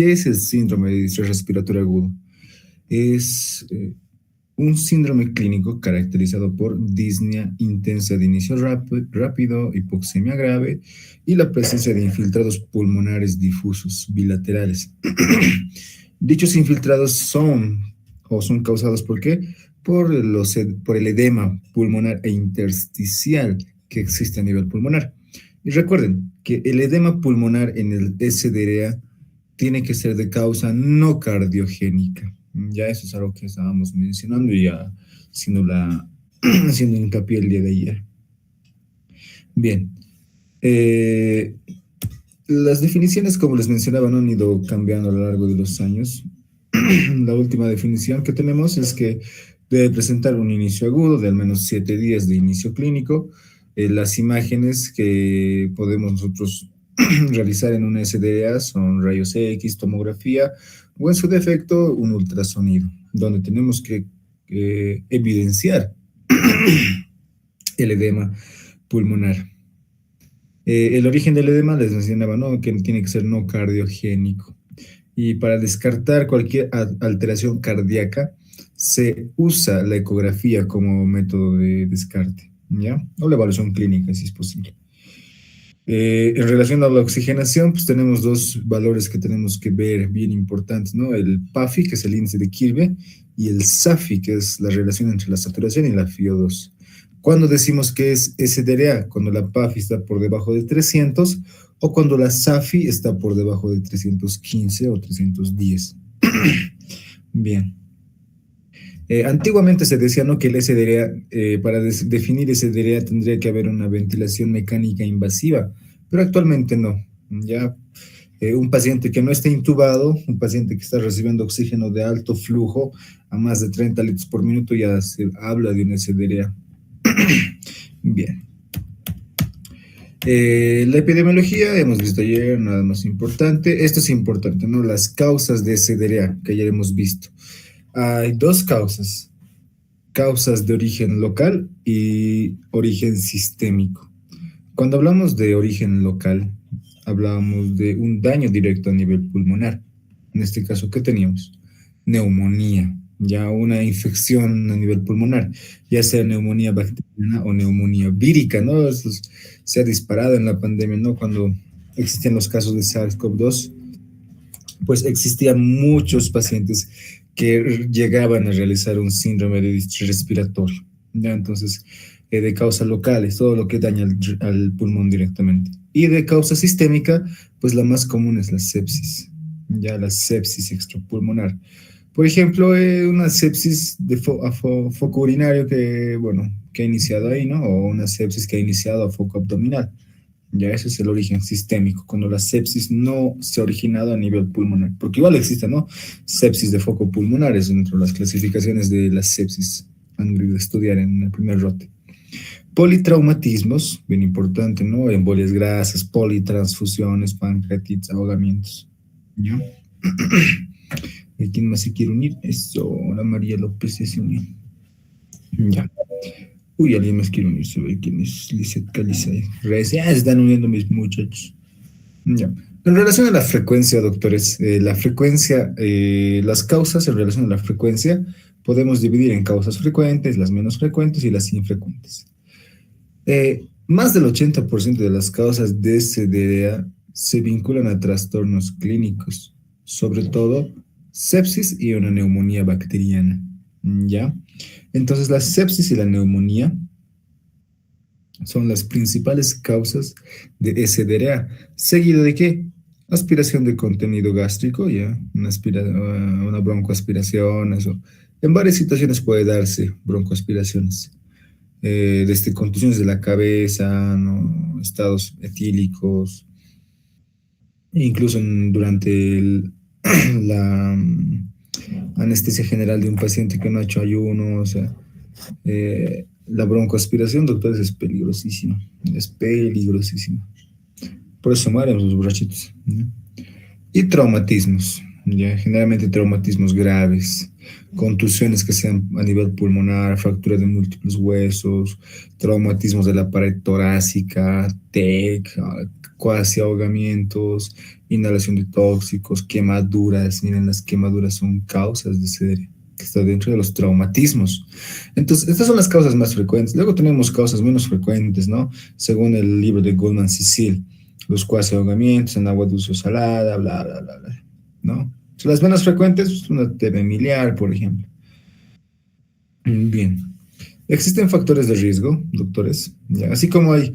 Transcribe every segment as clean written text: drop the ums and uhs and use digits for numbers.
¿Qué es el síndrome de distrés respiratorio agudo? Es un síndrome clínico caracterizado por disnea intensa de inicio rápido, hipoxemia grave y la presencia de infiltrados pulmonares difusos bilaterales. Dichos infiltrados son causados ¿por qué? Por el edema pulmonar e intersticial que existe a nivel pulmonar. Y recuerden que el edema pulmonar en el SDRA tiene que ser de causa no cardiogénica. Ya eso es algo que estábamos mencionando y ya haciendo, haciendo hincapié el día de ayer. Bien. Las definiciones, como les mencionaba, no han ido cambiando a lo largo de los años. La última definición que tenemos es que debe presentar un inicio agudo de al menos 7 días de inicio clínico. Las imágenes que podemos nosotros realizar en una SDA son rayos X, tomografía o en su defecto un ultrasonido, donde tenemos que evidenciar el edema pulmonar. El origen del edema les mencionaba, ¿no? Que tiene que ser no cardiogénico. Y para descartar cualquier alteración cardíaca, se usa la ecografía como método de descarte, ¿ya? O la evaluación clínica, si es posible. En relación a la oxigenación, pues tenemos dos valores que tenemos que ver bien importantes, ¿no? El PAFI, que es el índice de Kirby, y el SAFI, que es la relación entre la saturación y la FiO2. ¿Cuándo decimos que es SDRA? Cuando la PAFI está por debajo de 300 o cuando la SAFI está por debajo de 315 o 310. Bien. Antiguamente se decía, ¿no?, que el SDRA, para definir SDRA tendría que haber una ventilación mecánica invasiva, pero actualmente no. Ya un paciente que no está intubado, un paciente que está recibiendo oxígeno de alto flujo a más de 30 litros por minuto, ya se habla de un SDRA. Bien. La epidemiología, hemos visto ayer, nada más importante. Esto es importante, ¿no? Las causas de SDRA, que ayer hemos visto. Hay dos causas de origen local y origen sistémico. Cuando hablamos de origen local, hablábamos de un daño directo a nivel pulmonar. En este caso, ¿qué teníamos? Neumonía, ya una infección a nivel pulmonar, ya sea neumonía bacteriana o neumonía vírica, ¿no? Eso se ha disparado en la pandemia, ¿no? Cuando existían los casos de SARS-CoV-2, pues existían muchos pacientes que llegaban a realizar un síndrome de distrés respiratorio, ¿ya? Entonces, de causa local es todo lo que daña al pulmón directamente. Y de causa sistémica, pues la más común es la sepsis, ya la sepsis extrapulmonar. Por ejemplo, una sepsis de foco urinario que, bueno, que ha iniciado ahí, ¿no? O una sepsis que ha iniciado a foco abdominal. Ya ese es el origen sistémico, cuando la sepsis no se ha originado a nivel pulmonar, porque igual existe, ¿no? Sepsis de foco pulmonar es dentro de las clasificaciones de la sepsis han de estudiar en el primer lote. Politraumatismos, bien importante, ¿no? Embolias grasas, politransfusiones, pancreatitis, ahogamientos. ¿Ya? ¿Quién más se quiere unir? Eso, la María López se unió. Ya. Uy, alguien más quiere unirse. ¿Quién es? Lizeth Caliza. Ya se están uniendo mis muchachos. Ya. En relación a la frecuencia, doctores, la frecuencia, las causas en relación a la frecuencia, podemos dividir en causas frecuentes, las menos frecuentes y las infrecuentes. Más del 80% de las causas de SDA se vinculan a trastornos clínicos, sobre todo sepsis y una neumonía bacteriana. ¿Ya? Entonces, la sepsis y la neumonía son las principales causas de SDRA. ¿Seguido de qué? Aspiración de contenido gástrico, ya, una broncoaspiración, eso. En varias situaciones puede darse broncoaspiraciones. Desde contusiones de la cabeza, ¿no? Estados etílicos, incluso durante la anestesia general de un paciente que no ha hecho ayuno, o sea, la broncoaspiración, doctores, es peligrosísima, es peligrosísima. Por eso mueren los borrachitos, ¿no? Y traumatismos. ya, generalmente traumatismos graves, contusiones que sean a nivel pulmonar, fractura de múltiples huesos, traumatismos de la pared torácica, TEC, cuasi ahogamientos, inhalación de tóxicos, quemaduras. Miren, las quemaduras son causas de seder, que está dentro de los traumatismos. Entonces, estas son las causas más frecuentes. Luego tenemos causas menos frecuentes, ¿no? Según el libro de Goldman Cecil, los cuasi ahogamientos en agua dulce o salada, bla, bla, bla, bla, ¿no? Las menos frecuentes, pues, una TB miliar, por ejemplo. Bien. Existen factores de riesgo, doctores, ¿ya? Así como hay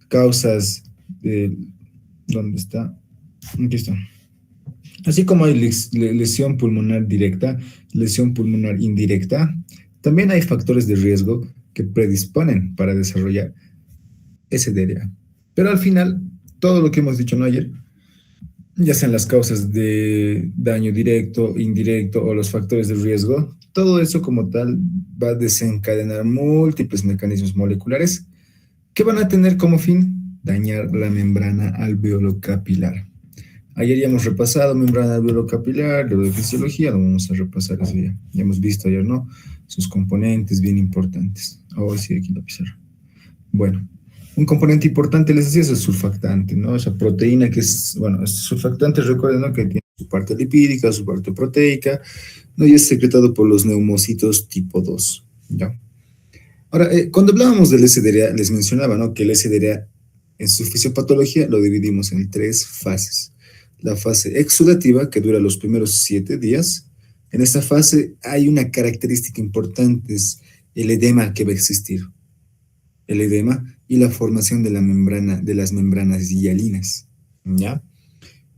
causas de... ¿Dónde está? Aquí está. Así como hay lesión pulmonar directa, lesión pulmonar indirecta, también hay factores de riesgo que predisponen para desarrollar SDRA. Pero al final, todo lo que hemos dicho, ¿no? Ayer, ya sean las causas de daño directo, indirecto o los factores de riesgo, todo eso como tal va a desencadenar múltiples mecanismos moleculares que van a tener como fin dañar la membrana alveolo-capilar. Ayer ya hemos repasado membrana alveolo-capilar, lo de fisiología, lo vamos a repasar eso ya. Ya hemos visto ayer, ¿no? Sus componentes bien importantes. Oh, sí, aquí la pizarra. Bueno, un componente importante, les decía, es el surfactante, ¿no? Esa proteína que es, bueno, es surfactante, recuerden, ¿no? Que tiene su parte lipídica, su parte proteica, ¿no? Y es secretado por los neumocitos tipo 2, ¿ya? Ahora, cuando hablábamos del SDRA, les mencionaba, ¿no? Que el SDRA en su fisiopatología lo dividimos en tres fases. La fase exudativa, que dura los primeros 7 días. En esta fase hay una característica importante, es el edema que va a existir. El edema y la formación de la membrana, de las membranas hialinas, ¿ya?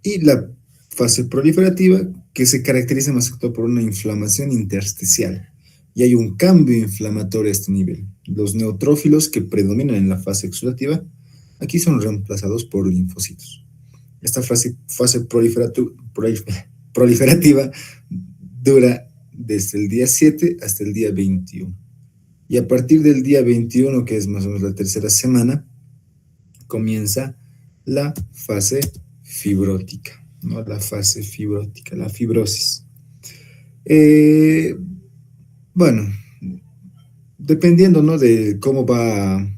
Y la fase proliferativa, que se caracteriza más que todo por una inflamación intersticial. Y hay un cambio inflamatorio a este nivel. Los neutrófilos que predominan en la fase exudativa, aquí son reemplazados por linfocitos. Esta fase proliferativa dura desde el día 7 hasta el día 21. Y a partir del día 21, que es más o menos la tercera semana, comienza la fase fibrótica, ¿no? La fase fibrótica, la fibrosis. Eh, bueno, dependiendo, ¿no? De cómo va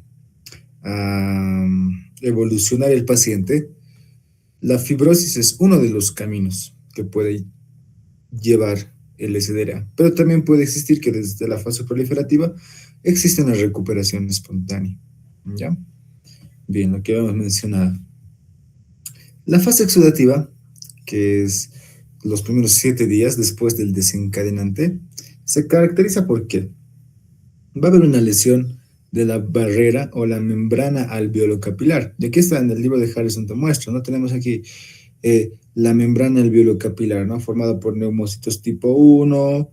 a evolucionar el paciente, la fibrosis es uno de los caminos que puede llevar el SDRA, pero también puede existir que desde la fase proliferativa existe una recuperación espontánea, ¿ya? Bien, lo que habíamos mencionado. La fase exudativa, que es los primeros 7 días después del desencadenante, se caracteriza por qué va a haber una lesión de la barrera o la membrana alveolo-capilar. Y aquí está en el libro de Harrison, te muestro, ¿no? Tenemos aquí la membrana alveolo-capilar, ¿no? Formada por neumocitos tipo 1,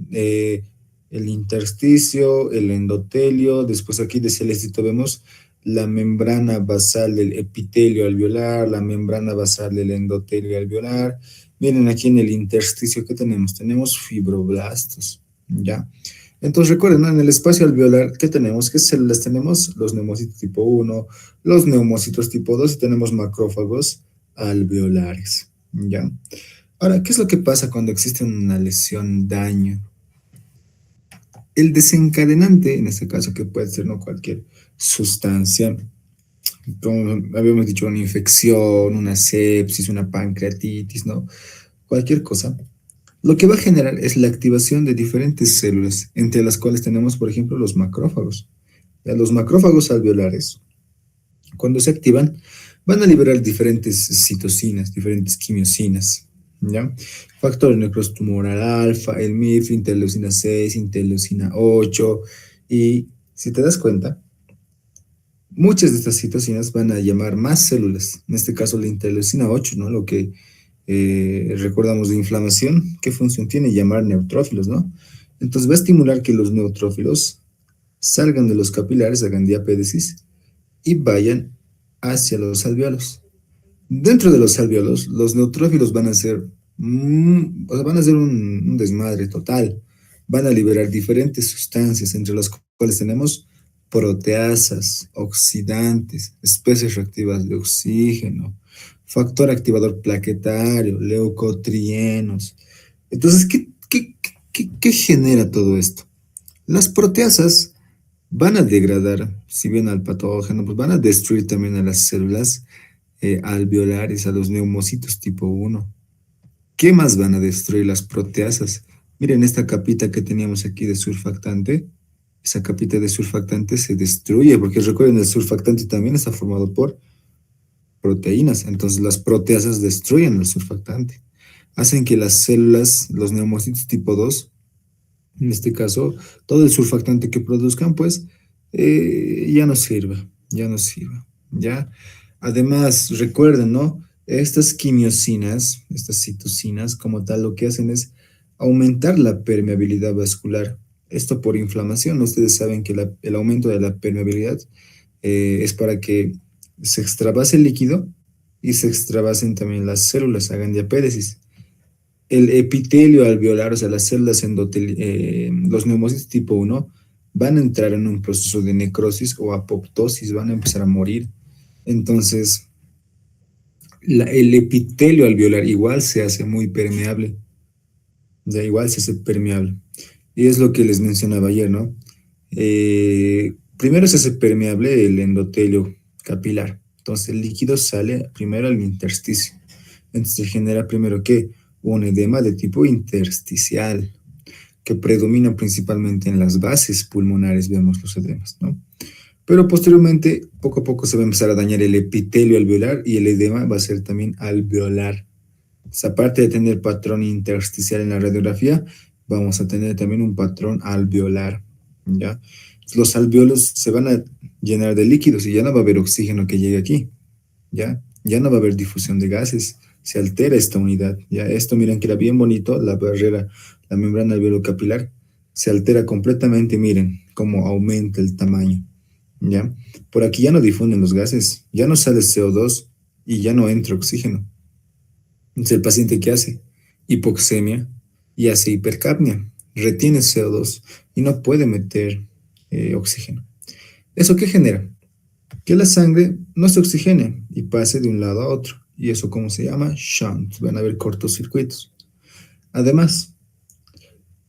el intersticio, el endotelio. Después aquí de celestito vemos la membrana basal del epitelio alveolar, la membrana basal del endotelio alveolar. Miren aquí en el intersticio que tenemos, tenemos fibroblastos, ¿ya? Entonces recuerden, ¿no? En el espacio alveolar, ¿qué tenemos? ¿Qué células tenemos? Los neumocitos tipo 1, los neumocitos tipo 2 y tenemos macrófagos alveolares, ¿ya? Ahora, ¿qué es lo que pasa cuando existe una lesión, daño? El desencadenante, en este caso, que puede ser no cualquier sustancia, como habíamos dicho, una infección, una sepsis, una pancreatitis, ¿no? Cualquier cosa. Lo que va a generar es la activación de diferentes células, entre las cuales tenemos, por ejemplo, los macrófagos. Ya, los macrófagos alveolares, cuando se activan, van a liberar diferentes citocinas, diferentes quimiosinas, ¿ya? Factor necrotumoral alfa, el MIF, interleucina 6, interleucina 8, y si te das cuenta, muchas de estas citocinas van a llamar más células, en este caso la interleucina 8, ¿no? Lo que recordamos de inflamación, ¿qué función tiene? Llamar neutrófilos, ¿no? Entonces va a estimular que los neutrófilos salgan de los capilares, hagan diapédesis y vayan hacia los alveolos. Dentro de los alveolos, los neutrófilos van a hacer, o sea, van a hacer un desmadre total. Van a liberar diferentes sustancias, entre las cuales tenemos proteasas, oxidantes, especies reactivas de oxígeno, factor activador plaquetario, leucotrienos. Entonces, ¿qué genera todo esto? Las proteasas van a degradar, si bien al patógeno, pues van a destruir también a las células alveolares, a los neumocitos tipo 1. ¿Qué más van a destruir las proteasas? Miren esta capita que teníamos aquí de surfactante. Esa capita de surfactante se destruye, porque recuerden, el surfactante también está formado por proteínas. Entonces las proteasas destruyen el surfactante. Hacen que las células, los neumocitos tipo 2, en este caso, todo el surfactante que produzcan, pues, ya no sirva, ya no sirva, ¿ya? Además, recuerden, ¿no? Estas quimiosinas, estas citocinas, como tal, lo que hacen es aumentar la permeabilidad vascular. Esto por inflamación. Ustedes saben que el aumento de la permeabilidad es para que se extravase el líquido y se extravasen también las células, hagan diapéresis. El epitelio alveolar, o sea, las células los neumocitos tipo 1, van a entrar en un proceso de necrosis o apoptosis, van a empezar a morir. Entonces, el epitelio alveolar igual se hace muy permeable, ya igual se hace permeable. Y es lo que les mencionaba ayer, ¿no? Primero se hace permeable el endotelio capilar. Entonces, el líquido sale primero al intersticio. Entonces, se genera primero, ¿qué? Un edema de tipo intersticial, que predomina principalmente en las bases pulmonares, vemos los edemas, ¿no? Pero posteriormente, poco a poco se va a empezar a dañar el epitelio alveolar y el edema va a ser también alveolar. Entonces, aparte de tener patrón intersticial en la radiografía, vamos a tener también un patrón alveolar, ¿ya? Los alveolos se van a llenar de líquidos y ya no va a haber oxígeno que llegue aquí, ¿ya? Ya no va a haber difusión de gases, se altera esta unidad, ¿ya? Esto miren que era bien bonito, la barrera, la membrana alveolo-capilar, se altera completamente, miren cómo aumenta el tamaño, ¿ya? Por aquí ya no difunden los gases, ya no sale CO2 y ya no entra oxígeno. Entonces, ¿el paciente qué hace? Hipoxemia y hace hipercapnia, retiene CO2 y no puede meter oxígeno. ¿Eso qué genera? Que la sangre no se oxigene y pase de un lado a otro. ¿Y eso cómo se llama? Shunt. Van a haber cortocircuitos. Además,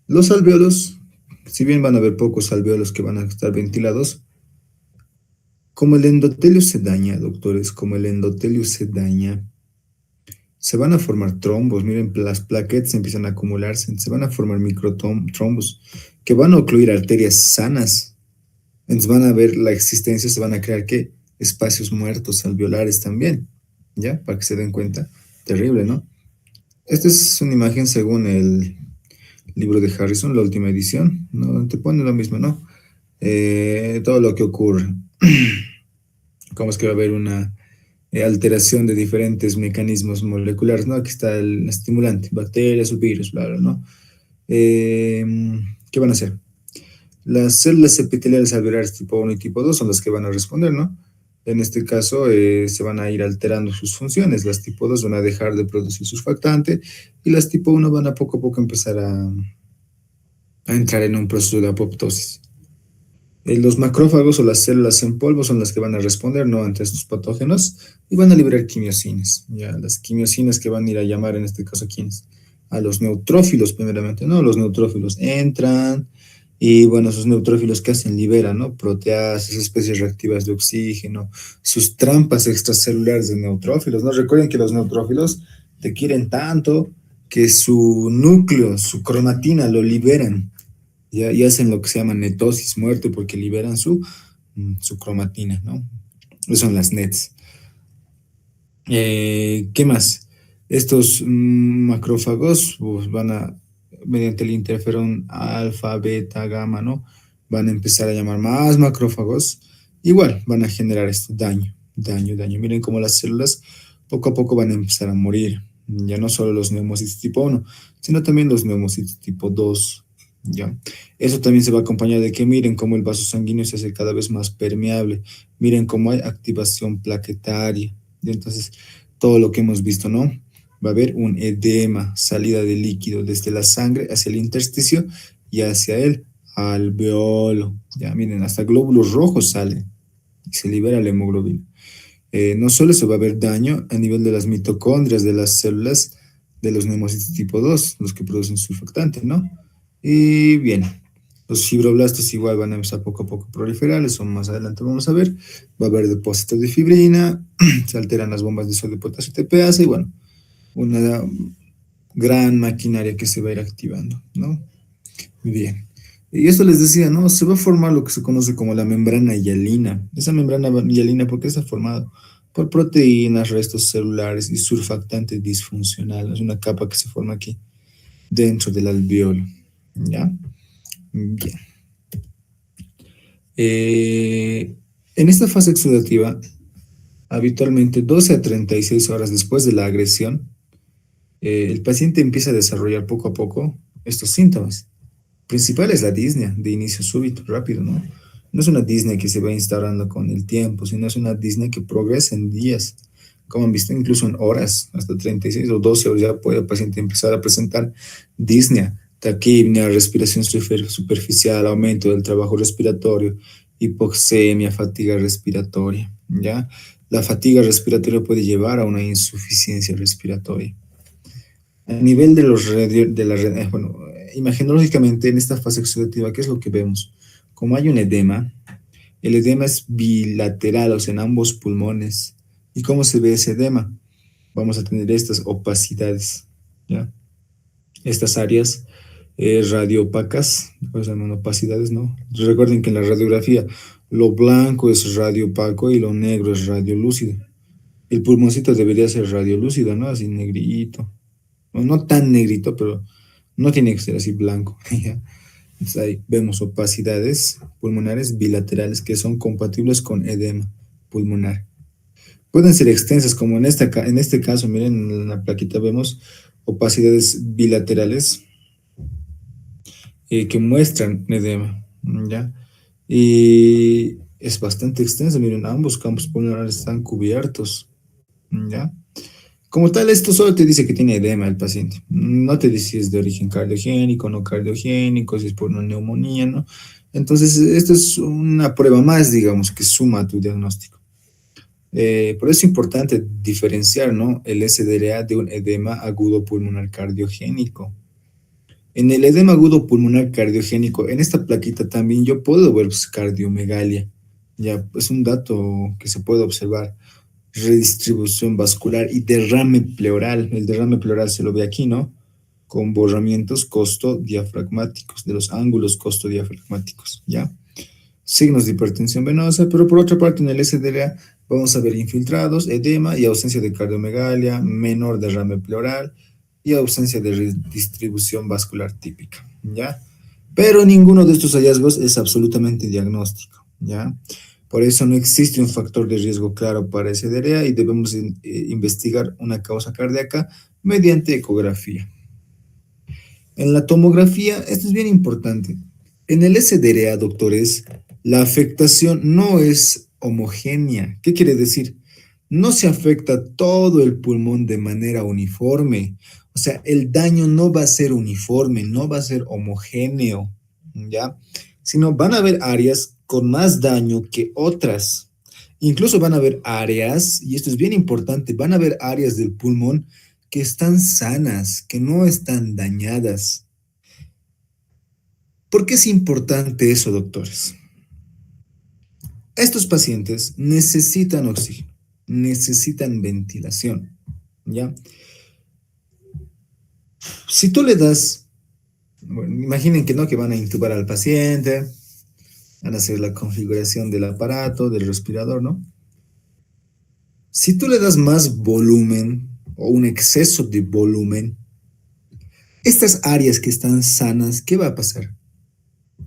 los alveolos, si bien van a haber pocos alveolos que van a estar ventilados, como el endotelio se daña, doctores, como el endotelio se daña, se van a formar trombos. Miren, las plaquetas empiezan a acumularse, se van a formar microtrombos que van a ocluir arterias sanas. Entonces van a ver la existencia, se van a crear ¿qué? Espacios muertos alveolares también, ¿ya? Para que se den cuenta. Terrible, ¿no? Esta es una imagen según el libro de Harrison, la última edición, ¿no? Te pone lo mismo, ¿no? Todo lo que ocurre. Cómo es que va a haber una alteración de diferentes mecanismos moleculares, ¿no? Aquí está el estimulante, bacterias o virus, bla, bla, ¿no? ¿Qué van a hacer? Las células epiteliales alveolares tipo 1 y tipo 2 son las que van a responder, ¿no? En este caso, se van a ir alterando sus funciones. Las tipo 2 van a dejar de producir surfactante y las tipo 1 van a poco a poco empezar a entrar en un proceso de apoptosis. Los macrófagos o las células en polvo son las que van a responder, ¿no? Ante estos patógenos y van a liberar quimiosinas. Ya, las quimiosinas que van a ir a llamar en este caso a quiénes? A los neutrófilos primeramente, ¿no? Los neutrófilos entran y bueno, esos neutrófilos que hacen liberan, ¿no? Proteasas, especies reactivas de oxígeno, sus trampas extracelulares de neutrófilos, ¿no? Recuerden que los neutrófilos te quieren tanto que su núcleo, su cromatina lo liberan y hacen lo que se llama netosis, muerte, porque liberan su cromatina, ¿no? Esas son las NETs. ¿Qué más? Estos macrófagos pues, van a, mediante el interferón alfa, beta, gamma, ¿no? Van a empezar a llamar más macrófagos. Igual van a generar esto, daño. Miren cómo las células poco a poco van a empezar a morir. Ya no solo los neumocitos tipo 1, sino también los neumocitos tipo 2. ¿Ya? Eso también se va a acompañar de que miren cómo el vaso sanguíneo se hace cada vez más permeable. Miren cómo hay activación plaquetaria. Y entonces, todo lo que hemos visto, ¿no? Va a haber un edema, salida de líquido desde la sangre hacia el intersticio y hacia el alveolo. Ya miren, hasta glóbulos rojos salen y se libera la hemoglobina. No solo se va a ver daño a nivel de las mitocondrias de las células de los neumocitos tipo 2, los que producen surfactante, ¿no? Y bien, los fibroblastos igual van a empezar poco a poco a proliferar, eso más adelante vamos a ver. Va a haber depósitos de fibrina, se alteran las bombas de sodio, potasio, TPase, y bueno, una gran maquinaria que se va a ir activando, ¿no? Bien. Y esto les decía, ¿no? Se va a formar lo que se conoce como la membrana hialina. Esa membrana hialina, ¿por qué está formada? Por proteínas, restos celulares y surfactante disfuncional. Es una capa que se forma aquí, dentro del alveolo. ¿Ya? Bien. En esta fase exudativa, habitualmente 12 a 36 horas después de la agresión, el paciente empieza a desarrollar poco a poco estos síntomas. Principal es la disnea, de inicio súbito, rápido, ¿no? No es una disnea que se va instaurando con el tiempo, sino es una disnea que progresa en días, como han visto, incluso en horas, hasta 36 o 12 horas ya puede el paciente empezar a presentar disnea, taquipnea, respiración superficial, aumento del trabajo respiratorio, hipoxemia, fatiga respiratoria, ¿ya? La fatiga respiratoria puede llevar a una insuficiencia respiratoria. A nivel de los de la bueno, imagenológicamente en esta fase oxidativa, ¿qué es lo que vemos? Como hay un edema, el edema es bilateral, o sea, en ambos pulmones. ¿Y cómo se ve ese edema? Vamos a tener estas opacidades, ¿ya? Estas áreas radiopacas, pues llaman opacidades, ¿no? Recuerden que en la radiografía lo blanco es radiopaco y lo negro es radiolúcido. El pulmoncito debería ser radiolúcido, ¿no? Así negrito. No, no tan negrito, pero no tiene que ser así blanco. ¿Ya? Entonces ahí vemos opacidades pulmonares bilaterales que son compatibles con edema pulmonar. Pueden ser extensas, como en este caso, miren, en la plaquita vemos opacidades bilaterales que muestran edema, ¿ya? Y es bastante extenso, miren, ambos campos pulmonares están cubiertos, ¿ya? Como tal, esto solo te dice que tiene edema el paciente. No te dice si es de origen cardiogénico, no cardiogénico, si es por una neumonía, ¿no? Entonces, esto es una prueba más, digamos, que suma a tu diagnóstico. Por eso es importante diferenciar, ¿no? El SDRA de un edema agudo pulmonar cardiogénico. En el edema agudo pulmonar cardiogénico, en esta plaquita también yo puedo ver cardiomegalia. Ya, es un dato que se puede observar. Redistribución vascular y derrame pleural. El derrame pleural se lo ve aquí, ¿no? Con borramientos costodiafragmáticos, de los ángulos costodiafragmáticos, ¿ya? Signos de hipertensión venosa, pero por otra parte en el SDRA vamos a ver infiltrados, edema y ausencia de cardiomegalia, menor derrame pleural y ausencia de redistribución vascular típica, ¿ya? Pero ninguno de estos hallazgos es absolutamente diagnóstico, ¿ya? Por eso no existe un factor de riesgo claro para SDRA y debemos investigar una causa cardíaca mediante ecografía. En la tomografía, esto es bien importante. En el SDRA, doctores, la afectación no es homogénea. ¿Qué quiere decir? No se afecta todo el pulmón de manera uniforme. O sea, el daño no va a ser uniforme, no va a ser homogéneo, ¿ya? Sino van a haber áreas con más daño que otras. Incluso van a haber áreas, y esto es bien importante, van a haber áreas del pulmón que están sanas, que no están dañadas. ¿Por qué es importante eso, doctores? Estos pacientes necesitan oxígeno, necesitan ventilación, ¿ya? Si tú le das, bueno, imaginen que no, que van a intubar al paciente, van a hacer la configuración del aparato, del respirador, ¿no? Si tú le das más volumen o un exceso de volumen, estas áreas que están sanas, ¿qué va a pasar?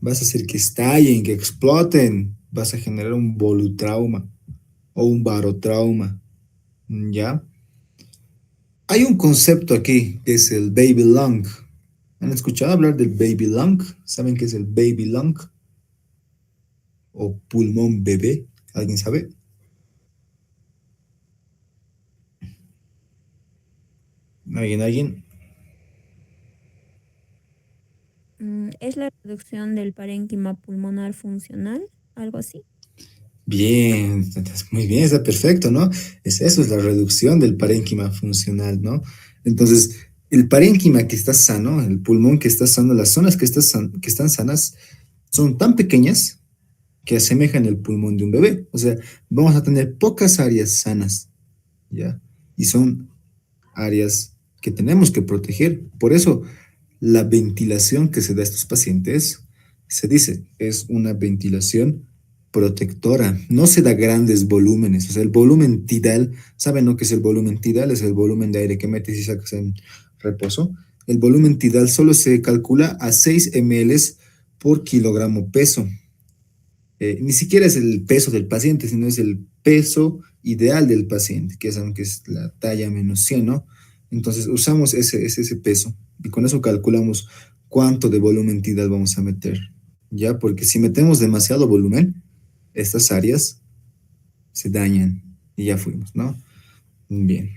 Vas a hacer que estallen, que exploten, vas a generar un volutrauma o un barotrauma, ¿ya? Hay un concepto aquí que es el baby lung. ¿Han escuchado hablar del baby lung? ¿Saben qué es el baby lung o pulmón bebé? ¿Alguien sabe? ¿Alguien? ¿Es la reducción del parénquima pulmonar funcional? ¿Algo así? Bien, muy bien, está perfecto, ¿no? Eso es la reducción del parénquima funcional, ¿no? Entonces, el parénquima que está sano, el pulmón que está sano, las zonas que están sanas, son tan pequeñas que asemejan el pulmón de un bebé. O sea, vamos a tener pocas áreas sanas, ¿ya? Y son áreas que tenemos que proteger. Por eso, la ventilación que se da a estos pacientes, se dice, es una ventilación protectora. No se da grandes volúmenes. O sea, el volumen tidal, ¿saben lo que es el volumen tidal? Es el volumen de aire que metes y sacas en reposo. El volumen tidal solo se calcula a 6 ml por kilogramo peso. Ni siquiera es el peso del paciente, sino es el peso ideal del paciente, que es, aunque es la talla menos 100, ¿no? Entonces usamos ese peso y con eso calculamos cuánto de volumen tidal vamos a meter, ¿ya? Porque si metemos demasiado volumen, estas áreas se dañan y ya fuimos, ¿no? Bien.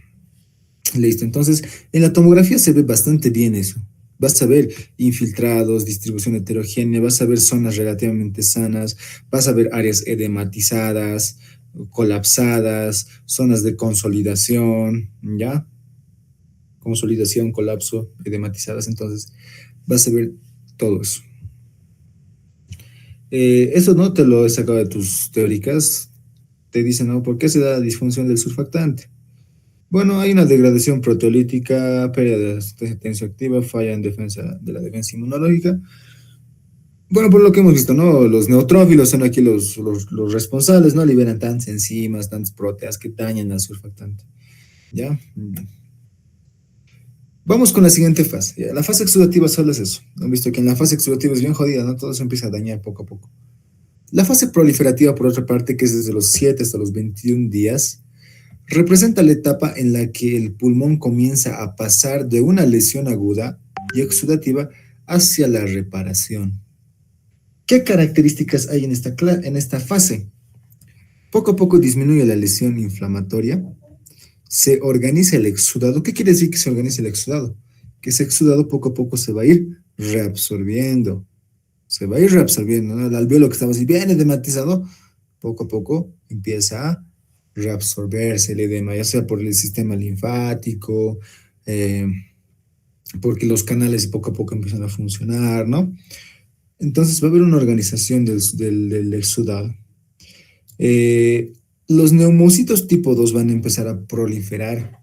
Listo, entonces en la tomografía se ve bastante bien eso. Vas a ver infiltrados, distribución heterogénea, vas a ver zonas relativamente sanas, vas a ver áreas edematizadas, colapsadas, zonas de consolidación, ¿ya? Consolidación, colapso, edematizadas, entonces vas a ver todo eso. Eso no te lo he sacado de tus teóricas, te dicen, ¿no? ¿Por qué se da la disfunción del surfactante? Bueno, hay una degradación proteolítica, pérdida de tensioactiva, falla en defensa de la defensa inmunológica. Bueno, por lo que hemos visto, ¿no? Los neutrófilos son aquí los responsables, ¿no? Liberan tantas enzimas, tantas proteas que dañan al surfactante. ¿Ya? Vamos con la siguiente fase. ¿Ya? La fase exudativa solo es eso. Han visto que en la fase exudativa es bien jodida, ¿no? Todo se empieza a dañar poco a poco. La fase proliferativa, por otra parte, que es desde los 7 hasta los 21 días, representa la etapa en la que el pulmón comienza a pasar de una lesión aguda y exudativa hacia la reparación. ¿Qué características hay en esta fase? Poco a poco disminuye la lesión inflamatoria, se organiza el exudado. ¿Qué quiere decir que se organiza el exudado? Que ese exudado poco a poco se va a ir reabsorbiendo. Se va a ir reabsorbiendo, ¿no? El alveolo que estaba así bien edematizado, poco a poco empieza a reabsorberse el edema, ya sea por el sistema linfático, eh, porque los canales poco a poco empiezan a funcionar, ¿no? Entonces va a haber una organización del exudado. Eh, los neumocitos tipo 2 van a empezar a proliferar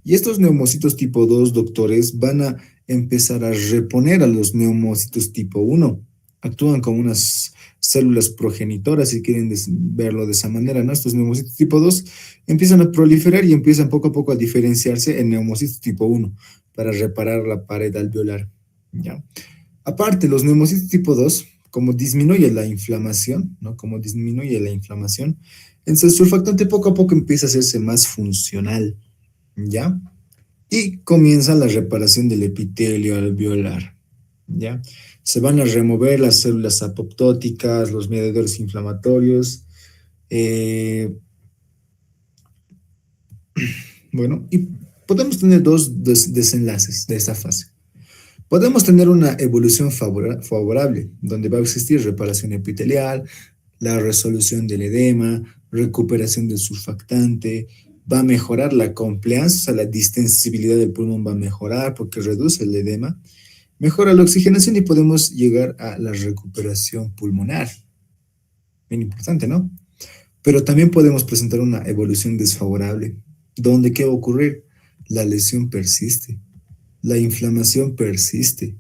y estos neumocitos tipo 2, doctores, van a empezar a reponer a los neumocitos tipo 1. Actúan como unas células progenitoras, si quieren verlo de esa manera, ¿no? Estos neumocitos tipo 2 empiezan a proliferar y empiezan poco a poco a diferenciarse en neumocitos tipo 1 para reparar la pared alveolar, ¿ya? Aparte, los neumocitos tipo 2, como disminuye la inflamación, ¿no? Como disminuye la inflamación, entonces el surfactante poco a poco empieza a hacerse más funcional, ¿ya? Y comienza la reparación del epitelio alveolar, ¿ya? Se van a remover las células apoptóticas, los mediadores inflamatorios, eh, bueno, y podemos tener dos desenlaces de esta fase. Podemos tener una evolución favorable, donde va a existir reparación epitelial, la resolución del edema, recuperación del surfactante, va a mejorar la compliance, o sea, la distensibilidad del pulmón va a mejorar porque reduce el edema, mejora la oxigenación y podemos llegar a la recuperación pulmonar. Bien importante, ¿no? Pero también podemos presentar una evolución desfavorable, donde ¿qué va a ocurrir? La lesión persiste, la inflamación persiste.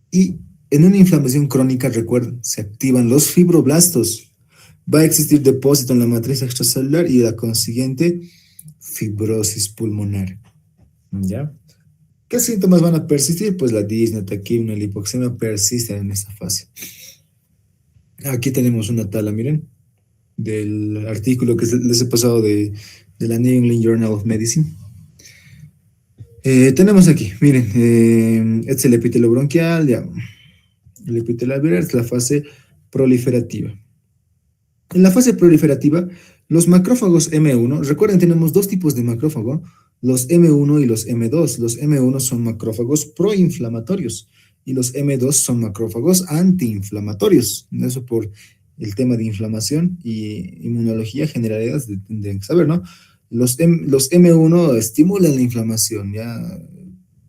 Y en una inflamación crónica, recuerden, se activan los fibroblastos. Va a existir depósito en la matriz extracelular y la consiguiente fibrosis pulmonar. ¿Ya? ¿Qué síntomas van a persistir? Pues la disnea, taquipnea, la hipoxemia persisten en esta fase. Aquí tenemos una tabla, miren, del artículo que les he pasado de la New England Journal of Medicine. Tenemos aquí, miren, este es el epitelio bronquial, ya. El epitelio alveolar es la fase proliferativa. En la fase proliferativa, los macrófagos M1, recuerden, tenemos dos tipos de macrófago, los M1 y los M2. Los M1 son macrófagos proinflamatorios y los M2 son macrófagos antiinflamatorios. Eso por el tema de inflamación y inmunología generales de saber, ¿no? Los M1 estimulan la inflamación, ya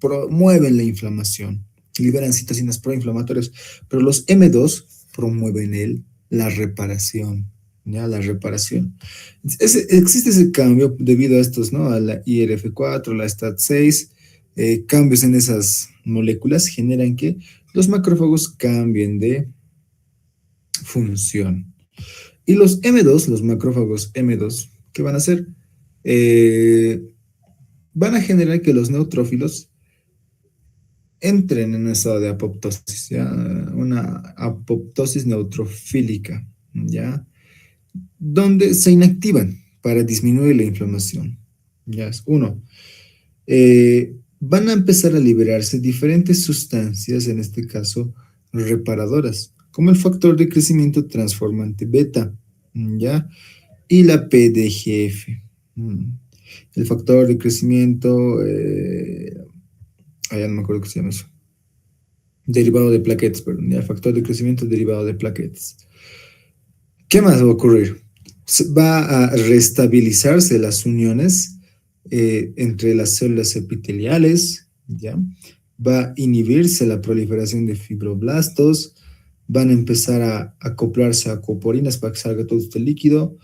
promueven la inflamación, liberan citocinas proinflamatorias, pero los M2 promueven la reparación, ya la reparación. Existe ese cambio debido a estos, ¿no? A la IRF4, la STAT6, cambios en esas moléculas generan que los macrófagos cambien de función. Y los M2, los macrófagos M2, ¿qué van a hacer? Van a generar que los neutrófilos entren en un estado de apoptosis, ¿ya? Una apoptosis neutrofílica, ¿ya? Donde se inactivan para disminuir la inflamación. Ya es uno. Van a empezar a liberarse diferentes sustancias, en este caso reparadoras, como el factor de crecimiento transformante beta, ¿ya? Y la PDGF. El factor de crecimiento, ya no me acuerdo qué se llama eso. Derivado de plaquetas, perdón, ya, factor de crecimiento derivado de plaquetas. ¿Qué más va a ocurrir? Va a restabilizarse las uniones entre las células epiteliales, ¿ya? Va a inhibirse la proliferación de fibroblastos, van a empezar a acoplarse a aquaporinas para que salga todo este líquido,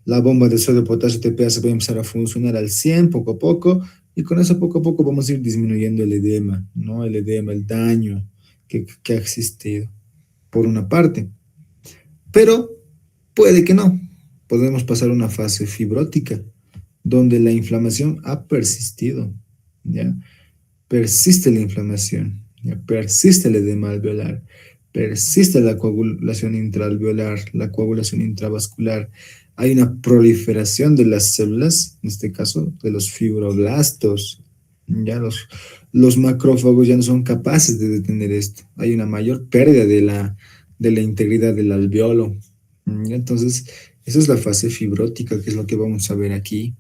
la bomba de sodio, potasio, TPA se va a empezar a funcionar al 100 poco a poco, y con eso poco a poco vamos a ir disminuyendo el edema, ¿no? El edema, el daño que ha existido, por una parte. Pero puede que no. Podemos pasar a una fase fibrótica, donde la inflamación ha persistido, ¿ya? Persiste la inflamación, ¿ya? Persiste el edema alveolar, persiste la coagulación intraalveolar, la coagulación intravascular. Hay una proliferación de las células, en este caso, de los fibroblastos, ¿ya? Los macrófagos ya no son capaces de detener esto. Hay una mayor pérdida de la integridad del alveolo. Entonces, esa es la fase fibrótica, que es lo que vamos a ver aquí.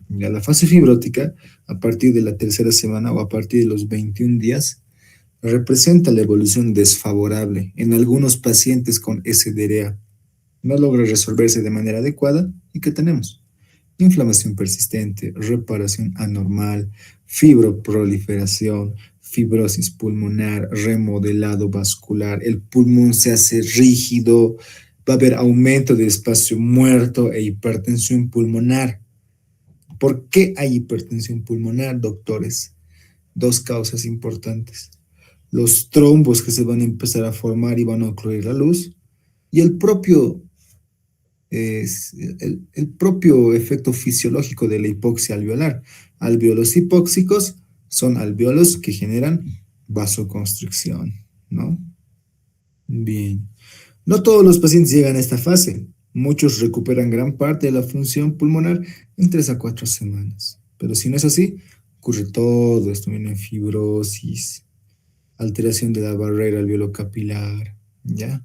Ya la fase fibrótica, a partir de la tercera semana o a partir de los 21 días, representa la evolución desfavorable en algunos pacientes con SDRA. No logra resolverse de manera adecuada. ¿Y qué tenemos? Inflamación persistente, reparación anormal, fibroproliferación, fibrosis pulmonar, remodelado vascular, el pulmón se hace rígido, va a haber aumento de espacio muerto e hipertensión pulmonar. ¿Por qué hay hipertensión pulmonar, doctores? Dos causas importantes. Los trombos que se van a empezar a formar y van a ocluir la luz, y el propio efecto fisiológico de la hipoxia alveolar. Alveolos hipóxicos son alveolos que generan vasoconstricción, ¿no? Bien. No todos los pacientes llegan a esta fase. Muchos recuperan gran parte de la función pulmonar en 3 a 4 semanas. Pero si no es así, ocurre todo esto, viene fibrosis, alteración de la barrera alveolo-capilar, ¿ya?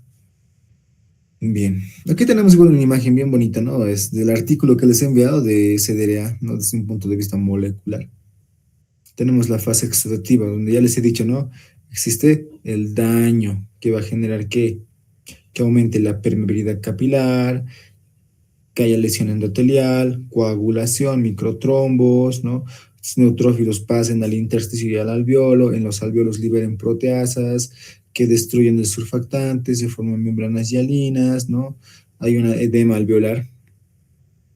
Bien, aquí tenemos igual una imagen bien bonita, ¿no? Es del artículo que les he enviado de SDRA, ¿no? Desde un punto de vista molecular. Tenemos la fase exudativa, donde ya les he dicho, ¿no? Existe el daño que va a generar que aumente la permeabilidad capilar, que haya lesión endotelial, coagulación, microtrombos, ¿no? Los neutrófilos pasen al intersticio y al alveolo, en los alveolos liberen proteasas que destruyen el surfactante, se forman membranas hialinas, ¿no? Hay un edema alveolar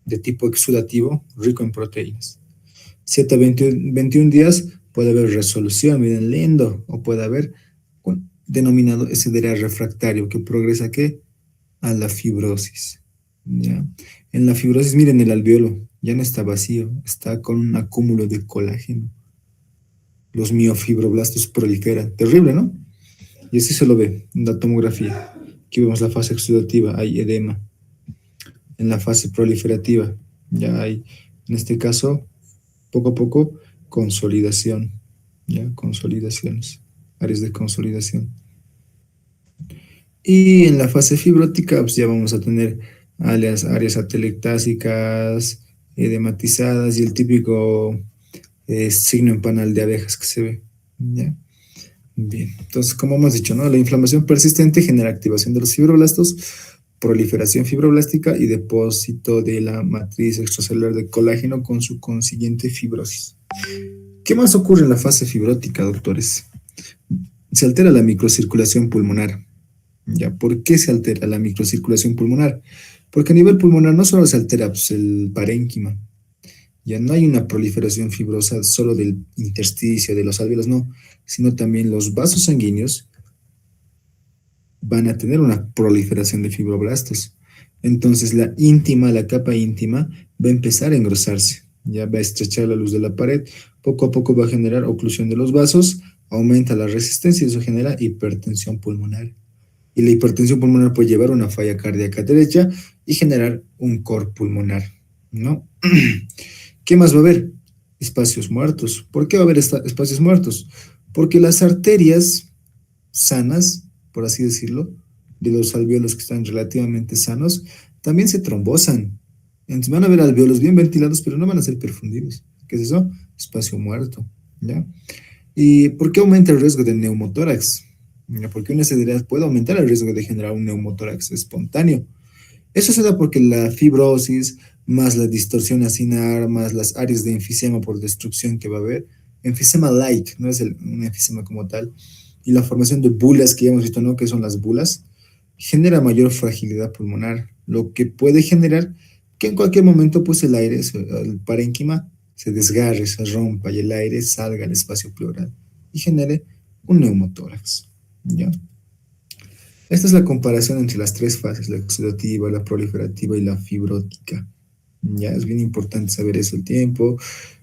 de tipo exudativo, rico en proteínas. 7 a 21 días puede haber resolución, miren, lindo, o puede haber un denominado SDRA refractario, que progresa, ¿qué? A la fibrosis, ¿ya? En la fibrosis, miren, el alveolo ya no está vacío, está con un acúmulo de colágeno. Los miofibroblastos proliferan. Terrible, ¿no? Y así se lo ve en la tomografía. Aquí vemos la fase exudativa, hay edema. En la fase proliferativa ya hay, en este caso, poco a poco, consolidación, ¿ya? Consolidaciones, áreas de consolidación. Y en la fase fibrótica, pues ya vamos a tener áreas atelectásicas, edematizadas y el típico signo en panal de abejas que se ve, ¿ya? Bien, entonces, como hemos dicho, ¿no? La inflamación persistente genera activación de los fibroblastos, proliferación fibroblástica y depósito de la matriz extracelular de colágeno con su consiguiente fibrosis. ¿Qué más ocurre en la fase fibrótica, doctores? Se altera la microcirculación pulmonar. ¿Ya? ¿Por qué se altera la microcirculación pulmonar? Porque a nivel pulmonar no solo se altera pues, el parénquima, ya no hay una proliferación fibrosa solo del intersticio, de los alvéolos, no, sino también los vasos sanguíneos van a tener una proliferación de fibroblastos. Entonces la capa íntima, va a empezar a engrosarse, ya va a estrechar la luz de la pared, poco a poco va a generar oclusión de los vasos, aumenta la resistencia y eso genera hipertensión pulmonar. Y la hipertensión pulmonar puede llevar a una falla cardíaca derecha y generar un cor pulmonar, ¿no? ¿Qué más va a haber? Espacios muertos. ¿Por qué va a haber espacios muertos? Porque las arterias sanas, por así decirlo, de los alvéolos que están relativamente sanos, también se trombosan. Entonces van a haber alvéolos bien ventilados, pero no van a ser perfundidos. ¿Qué es eso? Espacio muerto, ¿ya? ¿Y por qué aumenta el riesgo de neumotórax? Porque una SDRA puede aumentar el riesgo de generar un neumotórax espontáneo. Eso se da porque la fibrosis, más la distorsión acinar, más las áreas de enfisema por destrucción que va a haber, enfisema-like, no es un enfisema como tal, y la formación de bulas que ya hemos visto, ¿no? Que son las bulas, genera mayor fragilidad pulmonar, lo que puede generar que en cualquier momento, pues el aire, el parénquima, se desgarre, se rompa y el aire salga al espacio pleural y genere un neumotórax, ¿ya? Esta es la comparación entre las tres fases, la exudativa, la proliferativa y la fibrótica. Ya es bien importante saber eso, el tiempo,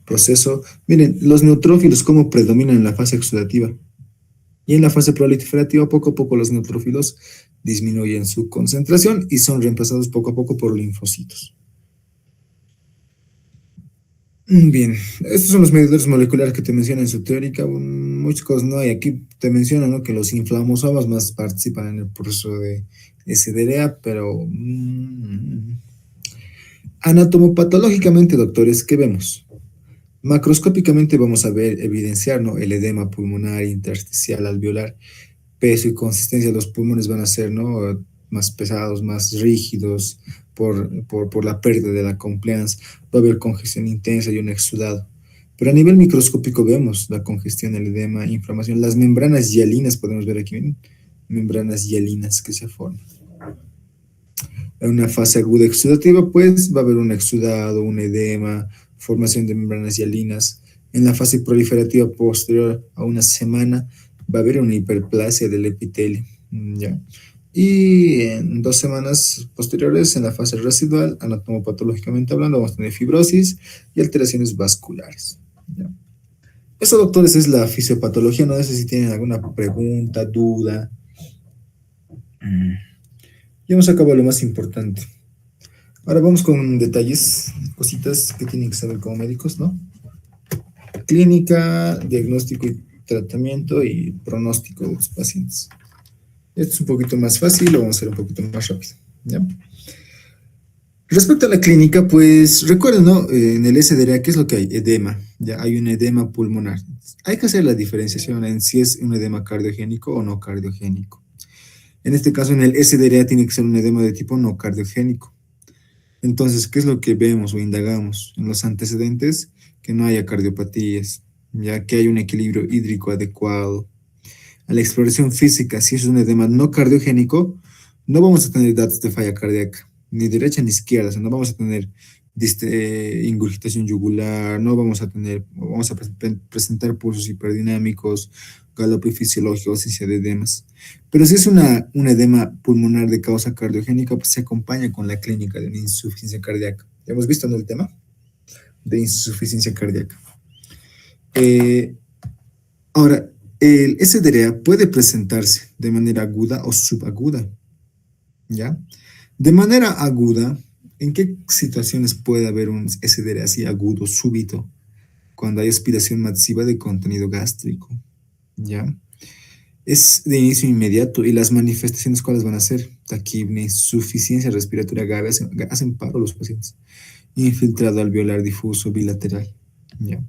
proceso. Miren, los neutrófilos cómo predominan en la fase exudativa. Y en la fase proliferativa, poco a poco los neutrófilos disminuyen su concentración y son reemplazados poco a poco por linfocitos. Bien, estos son los medidores moleculares que te mencionan en su teórica. Muchas cosas no hay. Aquí te mencionan, ¿no?, que los inflamosomas más participan en el proceso de SDRA, pero anatomopatológicamente, doctores, ¿qué vemos? Macroscópicamente vamos a ver, evidenciar, ¿no?, el edema pulmonar, intersticial, alveolar, peso y consistencia de los pulmones van a ser, ¿no?, más pesados, más rígidos por la pérdida de la compliance, va a haber congestión intensa y un exudado. Pero a nivel microscópico vemos la congestión, el edema, inflamación, las membranas hialinas, podemos ver aquí, ¿ven? Membranas hialinas que se forman. En una fase aguda exudativa, pues va a haber un exudado, un edema, formación de membranas hialinas. En la fase proliferativa posterior a una semana, va a haber una hiperplasia del epitelio, ¿ya? Y en 2 semanas posteriores, en la fase residual, anatomopatológicamente hablando, vamos a tener fibrosis y alteraciones vasculares, ¿ya? Eso, doctores, es la fisiopatología. No sé si tienen alguna pregunta, duda. Ya hemos acabado lo más importante. Ahora vamos con detalles, cositas que tienen que saber como médicos, ¿no? Clínica, diagnóstico y tratamiento y pronóstico de los pacientes. Esto es un poquito más fácil, lo vamos a hacer un poquito más rápido, ¿ya? Respecto a la clínica, pues recuerden, ¿no? En el SDRA, ¿qué es lo que hay? Edema, ya hay un edema pulmonar. Hay que hacer la diferenciación en si es un edema cardiogénico o no cardiogénico. En este caso, en el SDRA tiene que ser un edema de tipo no cardiogénico. Entonces, ¿qué es lo que vemos o indagamos? En los antecedentes, que no haya cardiopatías, ya que hay un equilibrio hídrico adecuado. A la exploración física, si es un edema no cardiogénico, no vamos a tener datos de falla cardíaca, ni derecha ni izquierda, o sea, no vamos a tener ingurgitación yugular, no vamos a tener, vamos a presentar pulsos hiperdinámicos, galope fisiológico, ausencia de edemas. Pero si es un edema pulmonar de causa cardiogénica, pues se acompaña con la clínica de una insuficiencia cardíaca. ¿Ya hemos visto, no, el tema de insuficiencia cardíaca? Ahora, el SDRA puede presentarse de manera aguda o subaguda, ¿ya? De manera aguda, ¿en qué situaciones puede haber un SDRA así agudo, súbito? Cuando hay aspiración masiva de contenido gástrico, ¿ya? Es de inicio inmediato y las manifestaciones, ¿cuáles van a ser? Taquipnea, insuficiencia respiratoria grave, hacen paro los pacientes. Infiltrado alveolar difuso bilateral, ¿ya?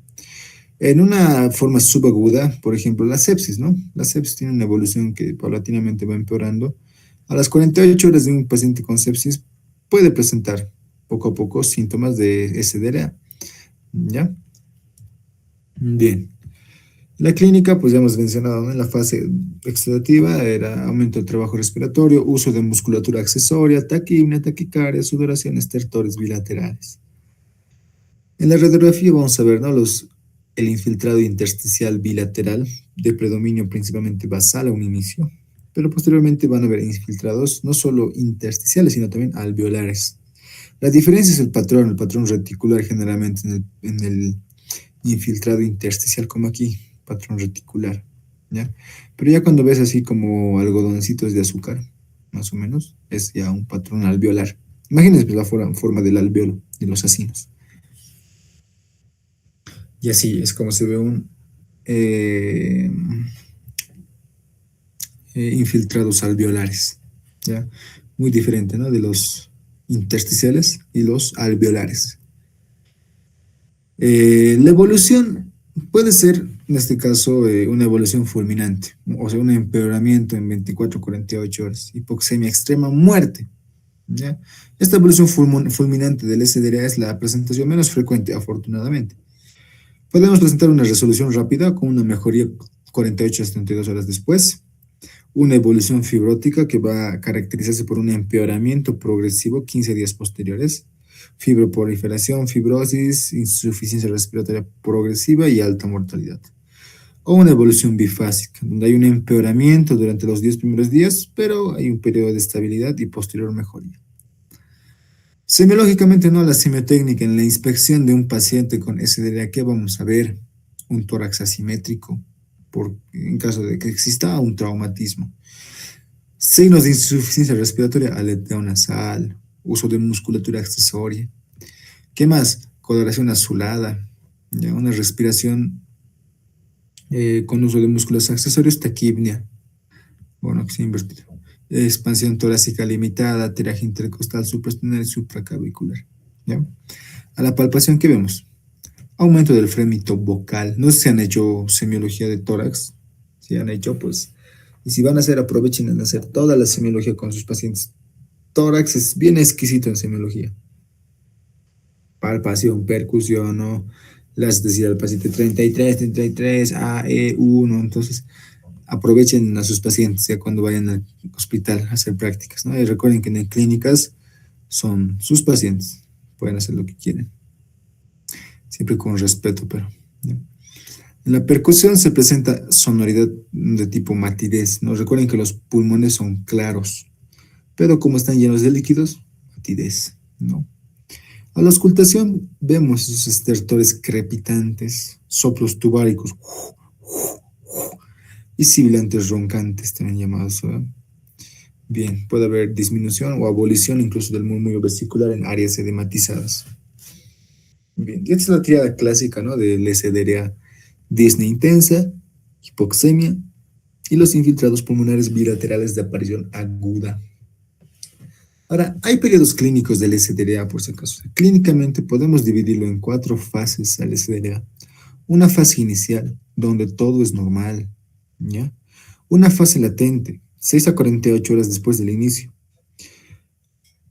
En una forma subaguda, por ejemplo, la sepsis, ¿no? La sepsis tiene una evolución que paulatinamente va empeorando A las 48 horas de un paciente con sepsis puede presentar poco a poco síntomas de SDRA. ¿Ya? Bien. La clínica, pues ya hemos mencionado, ¿no? En la fase exudativa era aumento del trabajo respiratorio, uso de musculatura accesoria, taquipnea, taquicardia, sudoración, estertores bilaterales. En la radiografía vamos a ver, ¿no? El infiltrado intersticial bilateral, de predominio principalmente basal a un inicio, pero posteriormente van a haber infiltrados no solo intersticiales, sino también alveolares. La diferencia es el patrón reticular generalmente en el infiltrado intersticial, como aquí, patrón reticular, ¿ya? Pero ya cuando ves así como algodoncitos de azúcar, más o menos, es ya un patrón alveolar. Imagínense pues, la forma del alveolo de los acinos. Y así es como se ve un eh, infiltrados alveolares, ¿ya? Muy diferente, ¿no? De los intersticiales y los alveolares. La evolución puede ser, en este caso, una evolución fulminante, o sea, un empeoramiento en 24 48 horas, hipoxemia extrema, muerte. ¿Ya? Esta evolución fulminante del SDRA es la presentación menos frecuente, afortunadamente. Podemos presentar una resolución rápida con una mejoría 48 a 72 horas después, una evolución fibrótica que va a caracterizarse por un empeoramiento progresivo 15 días posteriores, fibroproliferación, fibrosis, insuficiencia respiratoria progresiva y alta mortalidad. O una evolución bifásica, donde hay un empeoramiento durante los 10 primeros días, pero hay un periodo de estabilidad y posterior mejoría. Semiológicamente, no, la semiotécnica en la inspección de un paciente con SDRA, ¿qué vamos a ver? Un tórax asimétrico, en caso de que exista un traumatismo. Signos de insuficiencia respiratoria, aleteo nasal, uso de musculatura accesoria. ¿Qué más? Coloración azulada, ¿ya? Una respiración con uso de músculos accesorios, taquipnea, bueno, que se ha invertido. Expansión torácica limitada, tiraje intercostal supraesternal y supraclavicular. ¿Ya? A la palpación, ¿qué vemos? Aumento del frémito vocal. No sé si han hecho semiología de tórax. Si han hecho, pues. Y si van a hacer, aprovechen en hacer toda la semiología con sus pacientes. Tórax es bien exquisito en semiología. Palpación, percusión, ¿no? Las decía el paciente 33, AE1. Entonces, aprovechen a sus pacientes ya cuando vayan al hospital a hacer prácticas, ¿no? Y recuerden que en clínicas son sus pacientes, pueden hacer lo que quieren, siempre con respeto, pero ¿ya? En la percusión se presenta sonoridad de tipo matidez, ¿no? Recuerden que los pulmones son claros, pero como están llenos de líquidos, matidez, ¿no? A la auscultación vemos esos estertores crepitantes, soplos tubáricos, y sibilantes roncantes, también llamados. ¿Verdad? Bien, puede haber disminución o abolición incluso del murmullo vesicular en áreas edematizadas. Bien, y esta es la tirada clásica, ¿no? Del SDRA: disnea intensa, hipoxemia y los infiltrados pulmonares bilaterales de aparición aguda. Ahora, hay periodos clínicos del SDRA, por si acaso. Clínicamente podemos dividirlo en 4 fases al SDRA. Una fase inicial, donde todo es normal, ¿ya? Una fase latente, 6 a 48 horas después del inicio.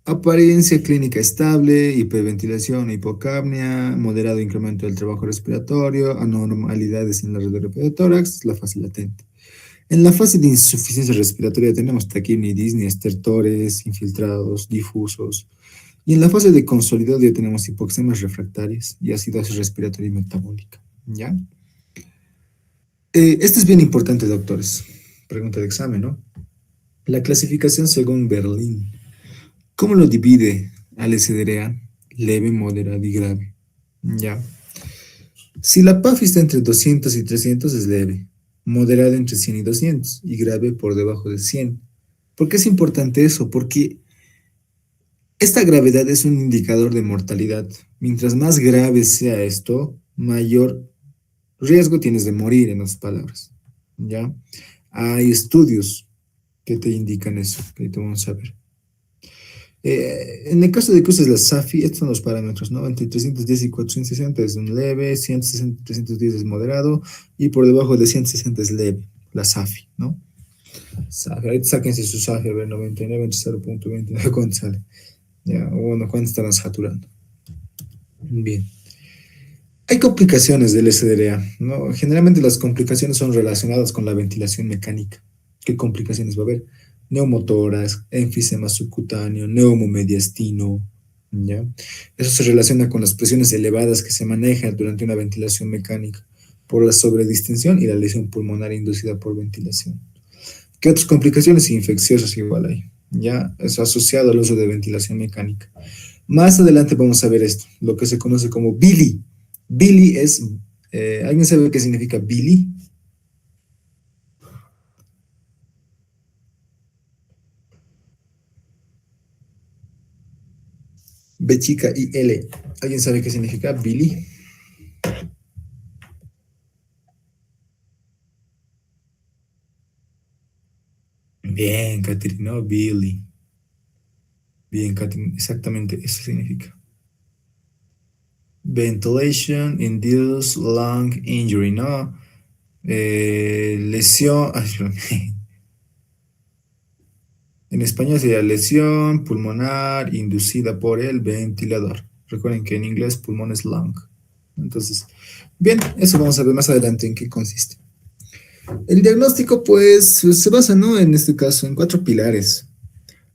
Apariencia clínica estable, hiperventilación, hipocapnia, moderado incremento del trabajo respiratorio, anormalidades en la radiografía de tórax, la fase latente. En la fase de insuficiencia respiratoria tenemos taquipnea, disnea, estertores, infiltrados, difusos. Y en la fase de consolidado ya tenemos hipoxemias refractarias y acidosis respiratoria y metabólica, ¿ya? Esto es bien importante, doctores. Pregunta de examen, ¿no? La clasificación según Berlín. ¿Cómo lo divide al SDRA? Leve, moderado y grave. Ya. Si la PAFI está entre 200 y 300 es leve, moderado entre 100 y 200 y grave por debajo de 100. ¿Por qué es importante eso? Porque esta gravedad es un indicador de mortalidad. Mientras más grave sea esto, mayor riesgo tienes de morir, en otras palabras. ¿Ya? Hay estudios que te indican eso, que te vamos a ver. En el caso de que uses la SAFI, estos son los parámetros, ¿no? Entre 310 y 460 es un leve, 160 y 310 es moderado, y por debajo de 160 es leve, la SAFI, ¿no? SAFI, ahorita sáquense su SAFI, a ver, 99 entre 0.29, ¿cuánto sale? Ya, bueno, ¿cuánto estarán saturando? Bien. Hay complicaciones del SDRA, ¿no? Generalmente las complicaciones son relacionadas con la ventilación mecánica. ¿Qué complicaciones va a haber? Neumotórax, enfisema subcutáneo, neumomediastino, ¿ya? Eso se relaciona con las presiones elevadas que se manejan durante una ventilación mecánica por la sobredistensión y la lesión pulmonar inducida por ventilación. ¿Qué otras complicaciones infecciosas igual hay? Ya es asociado al uso de ventilación mecánica. Más adelante vamos a ver esto, lo que se conoce como BILI. BILI es, ¿alguien sabe qué significa BILI? B chica y L. ¿Alguien sabe qué significa BILI? Bien, Catherine, no, BILI. Bien, Catherine, exactamente eso significa. Ventilation Induced Lung Injury, ¿no? Lesión, ay, perdón. En español sería lesión pulmonar inducida por el ventilador. Recuerden que en inglés pulmón es lung. Entonces, bien, eso vamos a ver más adelante en qué consiste. El diagnóstico, pues, se basa, ¿no? En este caso, en cuatro pilares.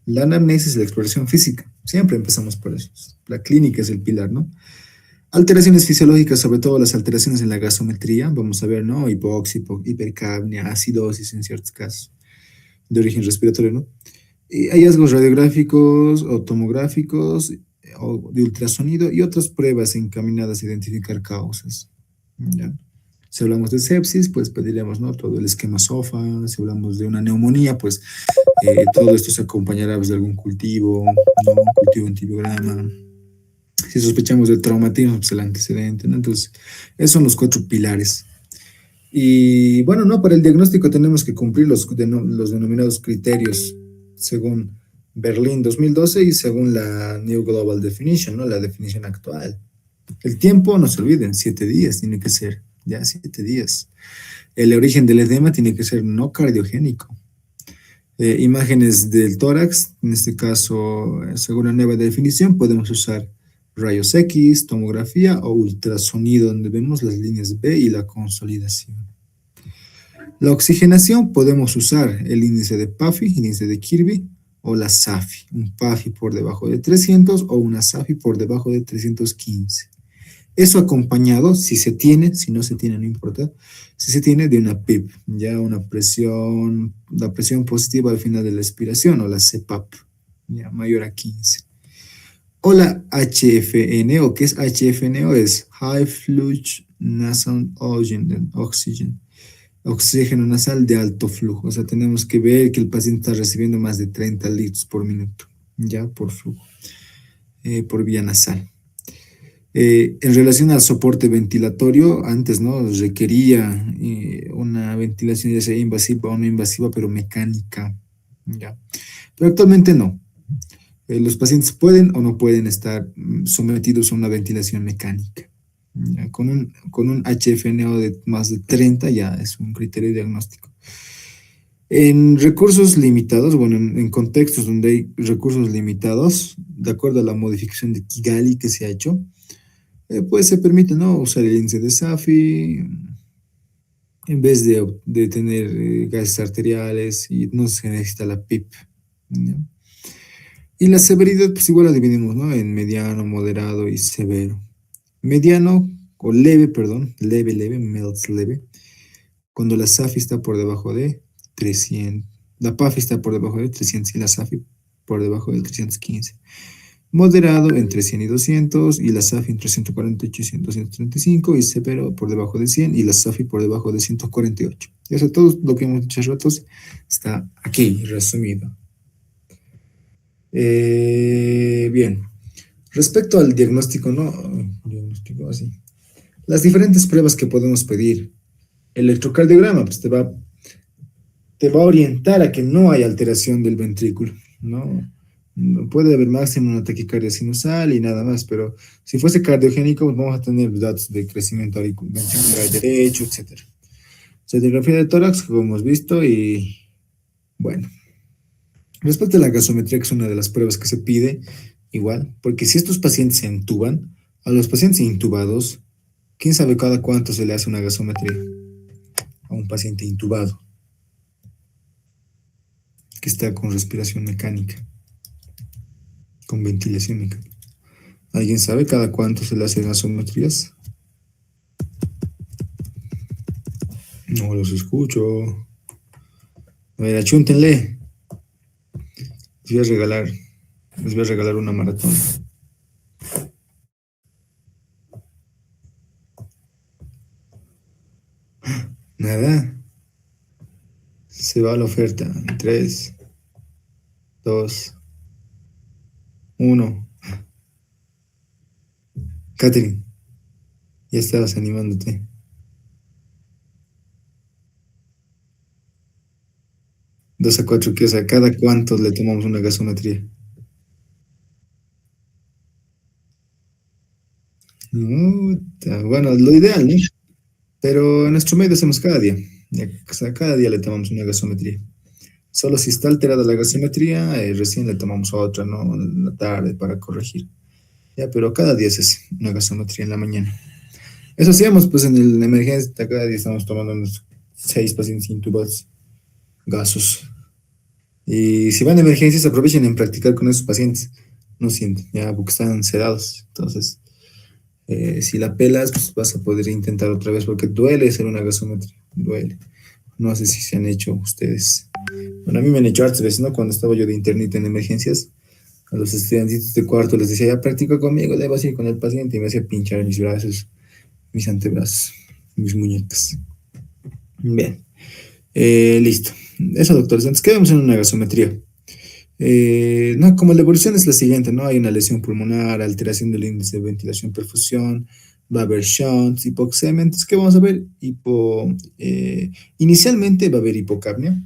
La anamnesis y la exploración física. Siempre empezamos por eso. La clínica es el pilar, ¿no? Alteraciones fisiológicas, sobre todo las alteraciones en la gasometría. Vamos a ver, ¿no? Hipoxia, hipercapnia, acidosis en ciertos casos de origen respiratorio, ¿no? Hallazgos radiográficos o tomográficos o de ultrasonido y otras pruebas encaminadas a identificar causas. ¿Ya? Si hablamos de sepsis, pues pediremos, ¿no? Todo el esquema SOFA. Si hablamos de una neumonía, pues todo esto se acompañará pues, de algún cultivo, ¿no? Un cultivo en tibiograma. Si sospechamos de traumatismo, pues el antecedente, ¿no? Entonces, esos son los cuatro pilares. Y bueno, no, para el diagnóstico tenemos que cumplir los denominados criterios según Berlín 2012 y según la New Global Definition, ¿no? La definición actual. El tiempo, no se olviden, 7 días tiene que ser, ya 7 días. El origen del edema tiene que ser no cardiogénico. Imágenes del tórax, en este caso, según la nueva definición, podemos usar rayos X, tomografía o ultrasonido, donde vemos las líneas B y la consolidación. La oxigenación podemos usar el índice de Puffy, el índice de Kirby o la SAFI, un Puffy por debajo de 300 o una SAFI por debajo de 315. Eso acompañado, si se tiene, si no se tiene, no importa, si se tiene de una PIP, ya una presión, la presión positiva al final de la expiración o la CPAP, ya mayor a 15. O la HFNO, ¿qué es HFNO? Es High Fluid Nasal Oxygen, oxígeno nasal de alto flujo. O sea, tenemos que ver que el paciente está recibiendo más de 30 litros por minuto, ya por flujo, por vía nasal. En relación al soporte ventilatorio, antes no requería una ventilación ya sea invasiva o no invasiva, pero mecánica, ya. Pero actualmente no. Los pacientes pueden o no pueden estar sometidos a una ventilación mecánica. Ya, con un HFNO de más de 30 ya es un criterio diagnóstico. En recursos limitados, bueno, en contextos donde hay recursos limitados, de acuerdo a la modificación de Kigali que se ha hecho, pues se permite, ¿no? Usar el índice de SAFI en vez de tener gases arteriales y no se necesita la PIP, ¿no? Y la severidad, pues igual la dividimos, ¿no? En mediano, moderado y severo. Mediano o leve, perdón, leve, MELTS leve, cuando la SAFI está por debajo de 300, la PAFI está por debajo de 300 y la SAFI por debajo de 315. Moderado entre 100 y 200 y la SAFI entre 148 y 235 y severo por debajo de 100 y la SAFI por debajo de 148. Eso todo lo que hemos dicho ratos está aquí resumido. Bien, respecto al diagnóstico, ¿no? Diagnóstico así. Las diferentes pruebas que podemos pedir. Electrocardiograma, pues te va a orientar a que no hay alteración del ventrículo, ¿no? No puede haber máximo una taquicardia sinusal y nada más, pero si fuese cardiogénico, pues vamos a tener datos de crecimiento ventricular derecho, etc. Radiografía de tórax, como hemos visto, y Bueno, respecto a la gasometría, que es una de las pruebas que se pide, igual, porque si estos pacientes se intuban, a los pacientes intubados, ¿quién sabe cada cuánto se le hace una gasometría a un paciente intubado que está con respiración mecánica, con ventilación mecánica? ¿Alguien sabe cada cuánto se le hacen gasometrías? No los escucho. A ver, achúntenle. Les voy a regalar, les voy a regalar una maratón. Nada. Se va la oferta. En 3, 2, 1. Catherine, ya estabas animándote. 2 a 4, ¿qué? O sea, ¿cada cuánto le tomamos una gasometría? Bueno, lo ideal, ¿no? Pero en nuestro medio hacemos cada día. O sea, cada día le tomamos una gasometría. Solo si está alterada la gasometría, recién le tomamos otra, ¿no? En la tarde para corregir. Ya, pero cada día se hace una gasometría en la mañana. Eso hacíamos, pues en la emergencia, cada día estamos tomando unos 6 pacientes intubados, gasos. Y si van a emergencias, aprovechen en practicar con esos pacientes. No sienten, ya, porque están sedados. Entonces, si la pelas, pues vas a poder intentar otra vez, porque duele hacer una gasometría, duele. No sé si se han hecho ustedes. Bueno, a mí me han hecho hartas veces, ¿no? Cuando estaba yo de internito en emergencias, a los estudiantitos de cuarto les decía, ya practica conmigo, debo ir con el paciente, y me hacía pinchar mis brazos, mis antebrazos, mis muñecas. Bien, listo. Eso, doctores. Entonces, quedamos en una gasometría. No, como la evolución es la siguiente, ¿no? Hay una lesión pulmonar, alteración del índice de ventilación perfusión, va a haber shunts, hipoxemia. Entonces, ¿qué vamos a ver? Inicialmente va a haber hipocapnia,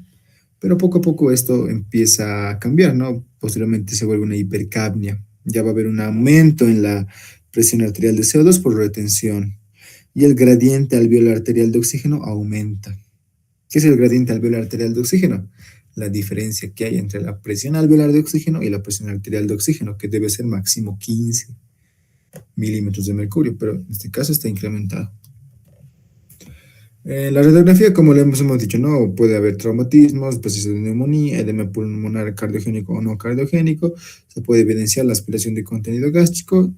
pero poco a poco esto empieza a cambiar, ¿no? Posteriormente se vuelve una hipercapnia. Ya va a haber un aumento en la presión arterial de CO2 por retención y el gradiente alveolar arterial de oxígeno aumenta. ¿Qué es el gradiente alveolar arterial de oxígeno? La diferencia que hay entre la presión alveolar de oxígeno y la presión arterial de oxígeno, que debe ser máximo 15 milímetros de mercurio, pero en este caso está incrementado. La radiografía, como le hemos dicho, no puede haber traumatismos, procesos de neumonía, edema pulmonar cardiogénico o no cardiogénico, se puede evidenciar la aspiración de contenido gástrico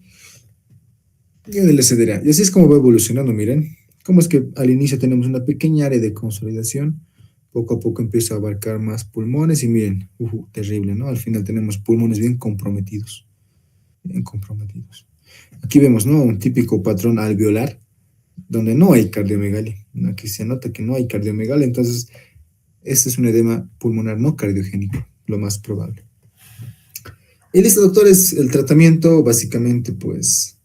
y el SDRA. Y así es como va evolucionando, miren. Cómo es que al inicio tenemos una pequeña área de consolidación, poco a poco empieza a abarcar más pulmones y miren, terrible, ¿no? Al final tenemos pulmones bien comprometidos, bien comprometidos. Aquí vemos, ¿no? Un típico patrón alveolar donde no hay cardiomegalia. Aquí se nota que no hay cardiomegalia, entonces este es un edema pulmonar no cardiogénico, lo más probable. Y listo, doctores, el tratamiento básicamente, pues,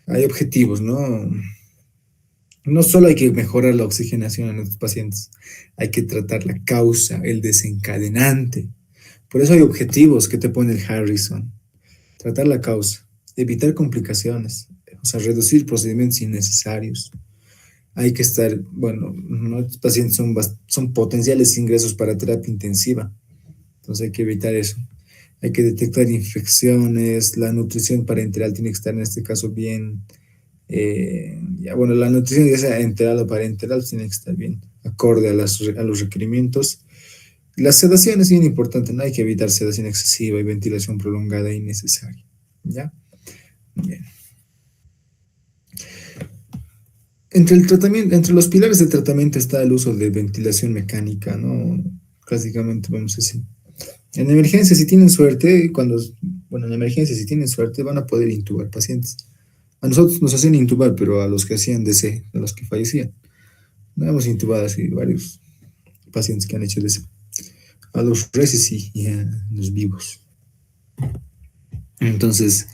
hay objetivos, ¿no? No solo hay que mejorar la oxigenación en estos pacientes, hay que tratar la causa, el desencadenante. Por eso hay objetivos que te pone el Harrison. Tratar la causa, evitar complicaciones, o sea, reducir procedimientos innecesarios. Hay que estar, bueno, ¿no? Estos pacientes son potenciales ingresos para terapia intensiva, entonces hay que evitar eso. Hay que detectar infecciones, la nutrición parenteral tiene que estar en este caso bien, ya, bueno, la nutrición ya sea enteral o parenteral tiene que estar bien, acorde a los requerimientos. La sedación es bien importante, no hay que evitar sedación excesiva y ventilación prolongada e innecesaria, ¿ya? Bien. Entre los pilares de tratamiento está el uso de ventilación mecánica, ¿no? Clásicamente vamos así. En emergencia, si tienen suerte, bueno, en emergencia, si tienen suerte, van a poder intubar pacientes. A nosotros nos hacían intubar, pero a los que hacían DC, a los que fallecían. No hemos intubado así varios pacientes que han hecho DC. A los reces sí, y a los vivos. Entonces,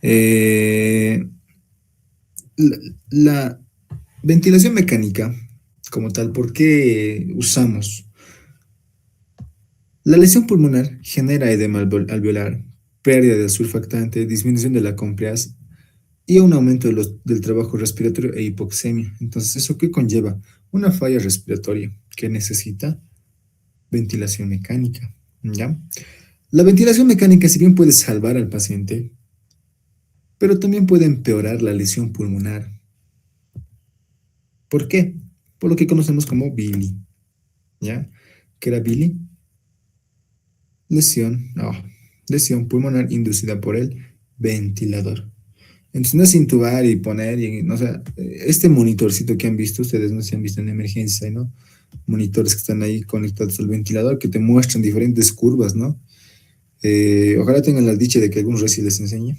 la, la ventilación mecánica, como tal, ¿por qué usamos? La lesión pulmonar genera edema alveolar, pérdida del surfactante, disminución de la compleas y un aumento del trabajo respiratorio e hipoxemia. Entonces, ¿eso qué conlleva? Una falla respiratoria que necesita ventilación mecánica, ¿ya? La ventilación mecánica, si bien puede salvar al paciente, pero también puede empeorar la lesión pulmonar. ¿Por qué? Por lo que conocemos como BILI, ¿ya? ¿Qué era BILI? Lesión pulmonar inducida por el ventilador. Entonces no es intubar y poner, o sea, este monitorcito que han visto ustedes, no sé si han visto en emergencia, ¿no? Monitores que están ahí conectados al ventilador que te muestran diferentes curvas, ¿no? Ojalá tengan la dicha de que algún reci les enseñe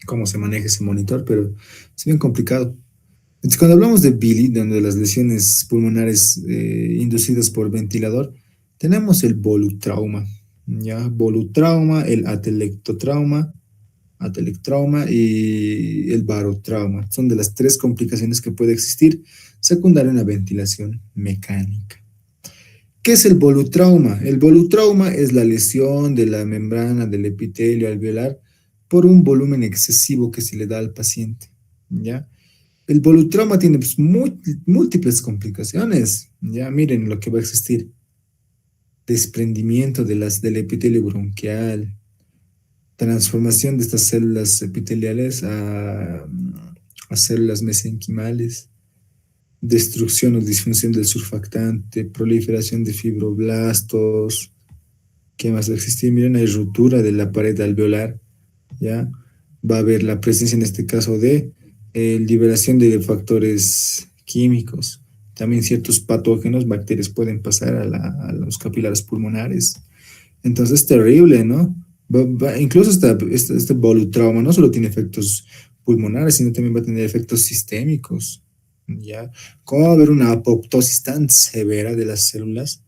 cómo se maneja ese monitor, pero es bien complicado. Entonces, cuando hablamos de BILI, de las lesiones pulmonares inducidas por ventilador, tenemos el volutrauma, ¿ya? Volutrauma, el atelectrauma y el barotrauma. Son de las tres complicaciones que puede existir secundaria a una ventilación mecánica. ¿Qué es el volutrauma? El volutrauma es la lesión de la membrana del epitelio alveolar por un volumen excesivo que se le da al paciente, ¿ya? El volutrauma tiene pues, múltiples complicaciones, ya miren lo que va a existir. Desprendimiento del epitelio bronquial, transformación de estas células epiteliales a células mesenquimales, destrucción o disfunción del surfactante, proliferación de fibroblastos. ¿Qué más va a existir? Miren, hay ruptura de la pared alveolar, ¿ya? Va a haber la presencia en este caso de liberación de factores químicos. También ciertos patógenos, bacterias pueden pasar a los capilares pulmonares. Entonces es terrible, ¿no? Incluso este volutrauma no solo tiene efectos pulmonares, sino también va a tener efectos sistémicos, ¿ya? ¿Cómo va a haber una apoptosis tan severa de las células?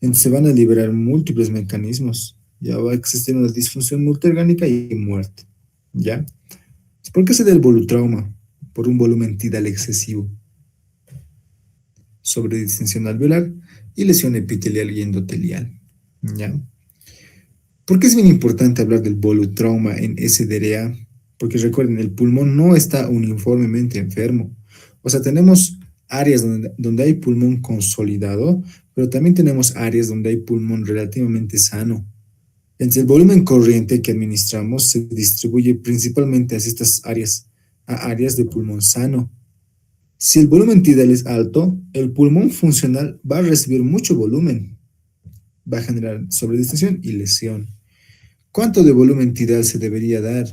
Entonces se van a liberar múltiples mecanismos, ya va a existir una disfunción multiorgánica y muerte, ¿ya? ¿Por qué se da el volutrauma? Por un volumen tidal excesivo, sobredistensión alveolar y lesión epitelial y endotelial, ¿ya? ¿Por qué es bien importante hablar del volutrauma en SDRA? Porque recuerden, el pulmón no está uniformemente enfermo. O sea, tenemos áreas donde hay pulmón consolidado, pero también tenemos áreas donde hay pulmón relativamente sano. Entonces, el volumen corriente que administramos se distribuye principalmente a estas áreas, a áreas de pulmón sano. Si el volumen tidal es alto, el pulmón funcional va a recibir mucho volumen, va a generar sobredistensión y lesión. ¿Cuánto de volumen tidal se debería dar?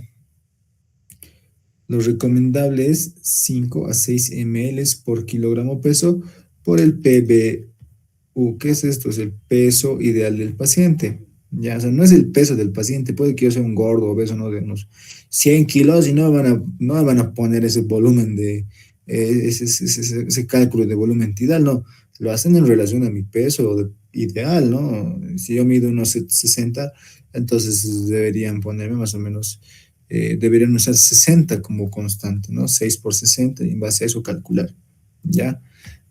Lo recomendable es 5 a 6 ml por kilogramo peso por el PBU. ¿Qué es esto? Es el peso ideal del paciente. Ya, o sea, no es el peso del paciente. Puede que yo sea un gordo obeso, ¿no? De unos 100 kilos y no me van a poner ese volumen ese cálculo de volumen tidal, no. Lo hacen en relación a mi peso ideal, ¿no? Si yo mido unos 60, entonces deberían ponerme más o menos, deberían usar 60 como constante, ¿no? 6 por 60 y en base a eso calcular, ¿ya?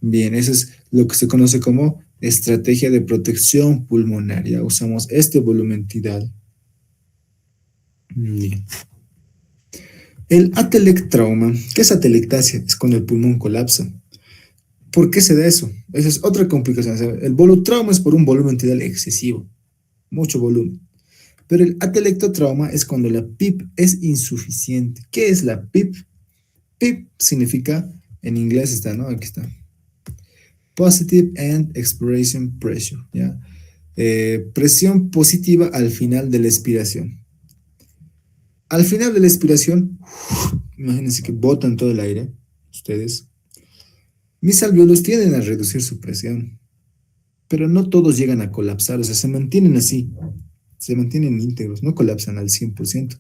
Bien, eso es lo que se conoce como estrategia de protección pulmonaria. Usamos este volumen tidal. Bien. El atelectrauma, ¿qué es atelectasia? Es cuando el pulmón colapsa. ¿Por qué se da eso? Esa es otra complicación. O sea, el volutrauma es por un volumen tidal excesivo, mucho volumen. Pero el atelectotrauma es cuando la PIP es insuficiente. ¿Qué es la PIP? PIP significa, en inglés está, ¿no? Aquí está. Positive End Expiration Pressure, ¿ya? Presión positiva al final de la expiración. Al final de la expiración, imagínense que botan todo el aire, ustedes. Mis alvéolos tienden a reducir su presión, pero no todos llegan a colapsar, o sea, se mantienen así, se mantienen íntegros, no colapsan al 100%.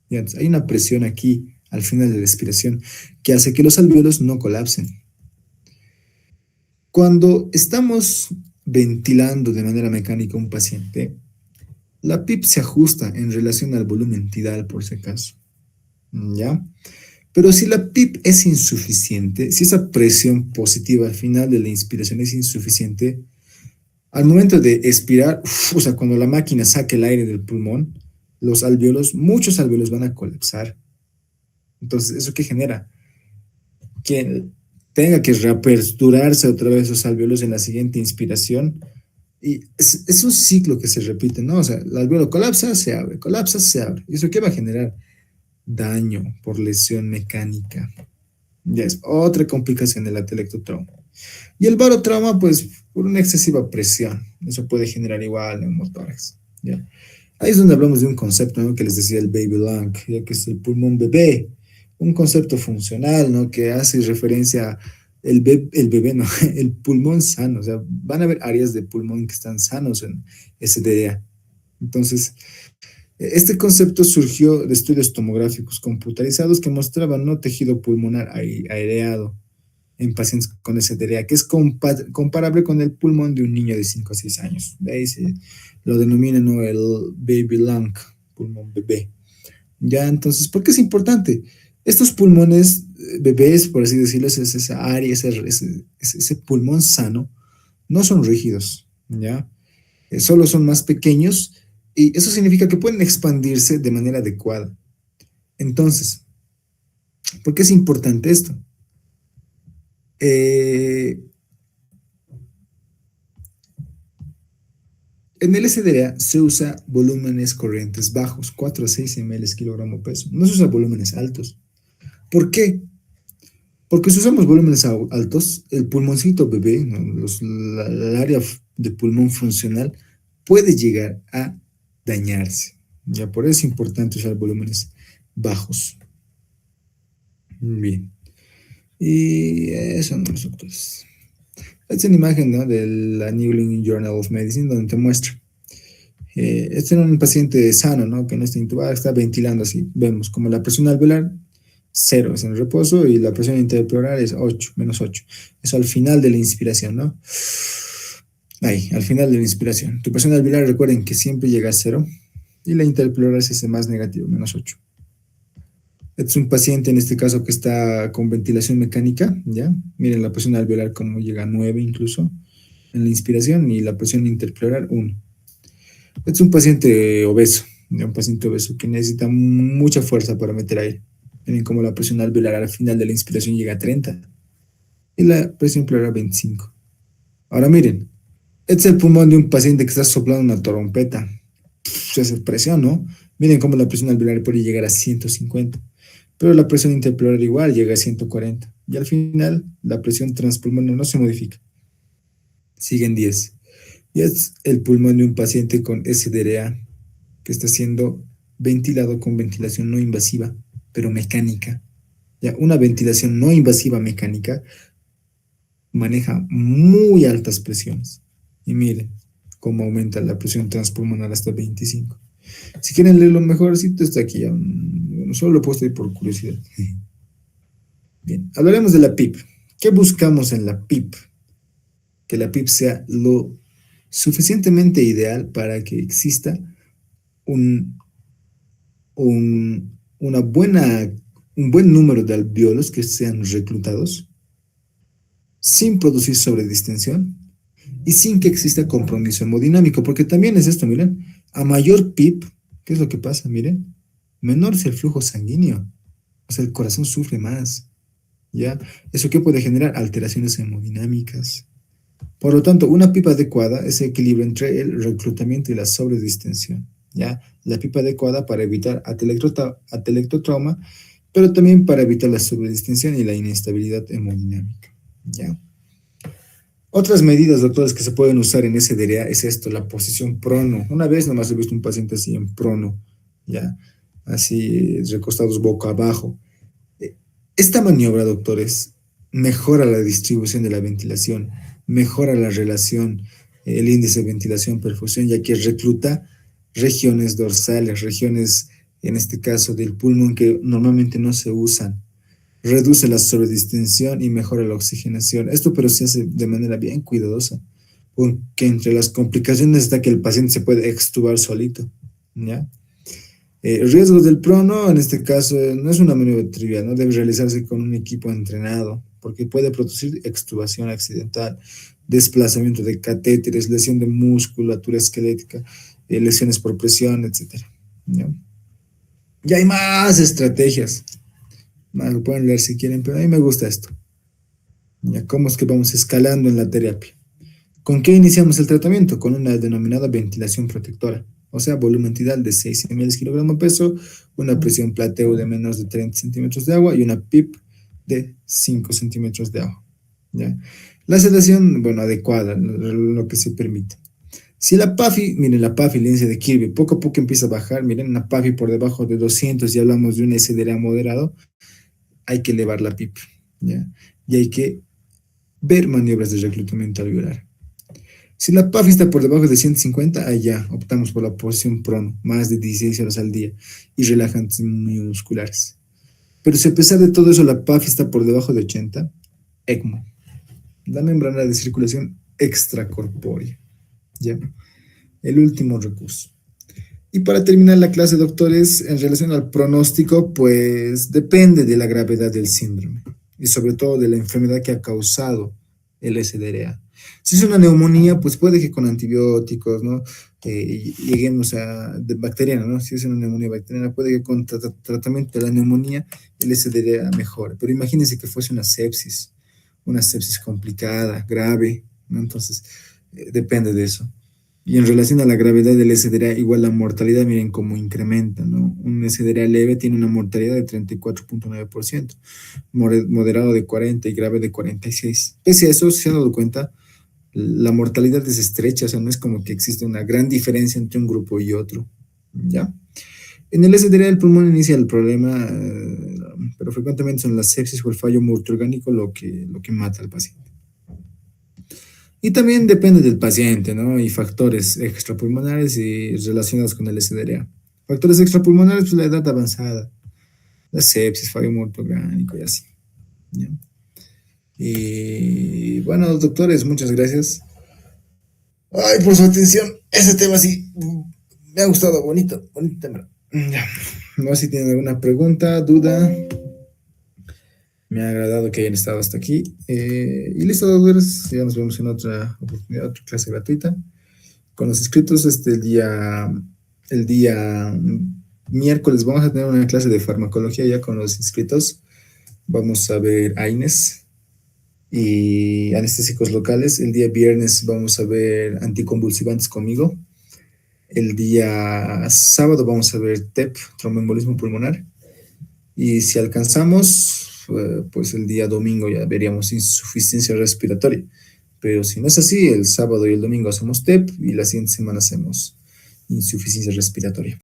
¿Ya? Hay una presión aquí al final de la expiración que hace que los alvéolos no colapsen. Cuando estamos ventilando de manera mecánica a un paciente, la PIP se ajusta en relación al volumen tidal, por si acaso, ¿ya? Pero si la PIP es insuficiente, si esa presión positiva al final de la inspiración es insuficiente, al momento de expirar, o sea, cuando la máquina saque el aire del pulmón, los alvéolos, muchos alvéolos van a colapsar. Entonces, ¿eso qué genera? Que tenga que reaperturarse otra vez los alvéolos en la siguiente inspiración. Y es un ciclo que se repite, ¿no? O sea, el alvéolo colapsa, se abre, colapsa, se abre. ¿Y eso qué va a generar? Daño por lesión mecánica. Ya es otra complicación del atelectotrauma. Y el barotrauma, pues, por una excesiva presión. Eso puede generar igual neumotórax. ¿Ya? Ahí es donde hablamos de un concepto, ¿no? Que les decía el baby lung, ya que es el pulmón bebé. Un concepto funcional, ¿no? Que hace referencia a el bebé, ¿no? El pulmón sano. O sea, van a haber áreas de pulmón que están sanos en SDA. Entonces, este concepto surgió de estudios tomográficos computarizados que mostraban no tejido pulmonar aireado en pacientes con SDA, que es comparable con el pulmón de un niño de 5 a 6 años. De ahí se lo denominan, ¿no?, el baby lung, pulmón bebé. Ya, entonces, ¿por qué es importante? Estos pulmones bebés, por así decirlo, es esa área, ese pulmón sano, no son rígidos, ¿ya? Solo son más pequeños y eso significa que pueden expandirse de manera adecuada. Entonces, ¿por qué es importante esto? Eh, En el SDA se usa volúmenes corrientes bajos, 4 a 6 ml kilogramo peso. No se usa volúmenes altos. ¿Por qué? Porque si usamos volúmenes altos, el pulmoncito bebé, ¿no?, el área de pulmón funcional, puede llegar a dañarse. Ya por eso es importante usar volúmenes bajos. Bien. Y eso no, los doctores. Esta es una imagen, ¿no?, de la New England Journal of Medicine, donde te muestra. Este era un paciente sano, ¿no?, que no está intubado, está ventilando así. Vemos como la presión alveolar, 0 es en reposo, y la presión interpleural es 8, menos 8. Eso al final de la inspiración, ¿no? Ahí, al final de la inspiración. Tu presión alveolar, recuerden que siempre llega a 0, y la interpleural es ese más negativo, menos 8. Este es un paciente, en este caso, que está con ventilación mecánica, ¿ya? Miren la presión alveolar como llega a 9 incluso en la inspiración, y la presión interpleural 1. Este es un paciente obeso, un paciente obeso que necesita mucha fuerza para meter aire. Miren cómo la presión alveolar al final de la inspiración llega a 30 y la presión pleural a 25. Ahora miren, este es el pulmón de un paciente que está soplando una trompeta. Esa es presión, ¿no? Miren cómo la presión alveolar puede llegar a 150, pero la presión interpleural igual llega a 140. Y al final la presión transpulmonar no se modifica, sigue en 10. Y es el pulmón de un paciente con SDA que está siendo ventilado con ventilación no invasiva, pero mecánica. Ya, una ventilación no invasiva mecánica maneja muy altas presiones. Y miren cómo aumenta la presión transpulmonar hasta 25. Si quieren leerlo mejor, sí, está aquí. Bueno, solo lo he puesto ahí por curiosidad. Bien, hablaremos de la PIP. ¿Qué buscamos en la PIP? Que la PIP sea lo suficientemente ideal para que exista un, una un buen número de alvéolos que sean reclutados sin producir sobredistensión y sin que exista compromiso hemodinámico, porque también es esto, miren, a mayor PIP, ¿qué es lo que pasa? Miren, menor es el flujo sanguíneo, o sea, el corazón sufre más, ¿ya? ¿Eso qué puede generar? Alteraciones hemodinámicas. Por lo tanto, una PIP adecuada es el equilibrio entre el reclutamiento y la sobredistensión, ¿ya? La PIP adecuada para evitar atelectotrauma, pero también para evitar la sobredistensión y la inestabilidad hemodinámica, ¿ya? Otras medidas, doctores, que se pueden usar en SDA es esto, la posición prono. Una vez nomás he visto un paciente así en prono, ¿ya? Así, recostados boca abajo. Esta maniobra, doctores, mejora la distribución de la ventilación, mejora la relación, el índice de ventilación-perfusión, ya que recluta regiones dorsales, regiones, en este caso, del pulmón que normalmente no se usan. Reduce la sobredistensión y mejora la oxigenación. Esto pero se hace de manera bien cuidadosa, porque entre las complicaciones está que el paciente se puede extubar solito, ¿ya? Riesgos del prono, en este caso, no es una maniobra trivial, no debe realizarse con un equipo entrenado, porque puede producir extubación accidental, desplazamiento de catéteres, lesión de musculatura esquelética, lesiones por presión, etcétera, ¿ya? Y hay más estrategias. Lo pueden leer si quieren, pero a mí me gusta esto. ¿Ya? ¿Cómo es que vamos escalando en la terapia? ¿Con qué iniciamos el tratamiento? Con una denominada ventilación protectora, o sea, volumen tidal de 6 ml kilogramo peso, una presión plateo de menos de 30 centímetros de agua y una PIP de 5 centímetros de agua. ¿Ya? La sedación, bueno, adecuada, lo que se permite. Si la PAFI, miren, la PAFI, el índice de Kirby, poco a poco empieza a bajar, miren, una PAFI por debajo de 200 y hablamos de un SDRA moderado, hay que elevar la PIP, ¿ya? Y hay que ver maniobras de reclutamiento alveolar. Si la PAFI está por debajo de 150, allá optamos por la posición prono, más de 16 horas al día y relajantes musculares. Pero si a pesar de todo eso la PAFI está por debajo de 80, ECMO, la membrana de circulación extracorpórea, ¿ya? El último recurso. Y para terminar la clase, doctores, en relación al pronóstico, pues depende de la gravedad del síndrome y sobre todo de la enfermedad que ha causado el SDRA. Si es una neumonía, pues puede que con antibióticos, ¿no? Lleguemos a de bacteriana, ¿no? Si es una neumonía bacteriana, puede que con tratamiento de la neumonía el SDRA mejore. Pero imagínense que fuese una sepsis complicada, grave, ¿no? Entonces, depende de eso. Y en relación a la gravedad del SDRA, igual la mortalidad, miren cómo incrementa, ¿no? Un SDRA leve tiene una mortalidad de 34.9%, moderado de 40% y grave de 46%. Pese a eso, si se han dado cuenta, la mortalidad es estrecha, o sea, no es como que existe una gran diferencia entre un grupo y otro, ¿ya? En el SDRA el pulmón inicia el problema, pero frecuentemente son la sepsis o el fallo multiorgánico lo que mata al paciente. Y también depende del paciente, ¿no? Y factores extrapulmonares y relacionados con el SDRA. Factores extrapulmonares, pues la edad avanzada, la sepsis, fallo multiorgánico y así, ¿ya? Y bueno, doctores, muchas gracias. Ay, por su atención. Ese tema sí me ha gustado, bonito, bonito tema. Ya. No sé si tienen alguna pregunta, duda. Me ha agradado que hayan estado hasta aquí. Y listo, doctores. Ya nos vemos en otra oportunidad, otra clase gratuita. Con los inscritos, el día miércoles vamos a tener una clase de farmacología ya con los inscritos. Vamos a ver AINES y anestésicos locales. El día viernes vamos a ver anticonvulsivantes conmigo. El día sábado vamos a ver TEP, tromboembolismo pulmonar. Y si alcanzamos, pues el día domingo ya veríamos insuficiencia respiratoria. Pero si no es así, el sábado y el domingo hacemos TEP y la siguiente semana hacemos insuficiencia respiratoria.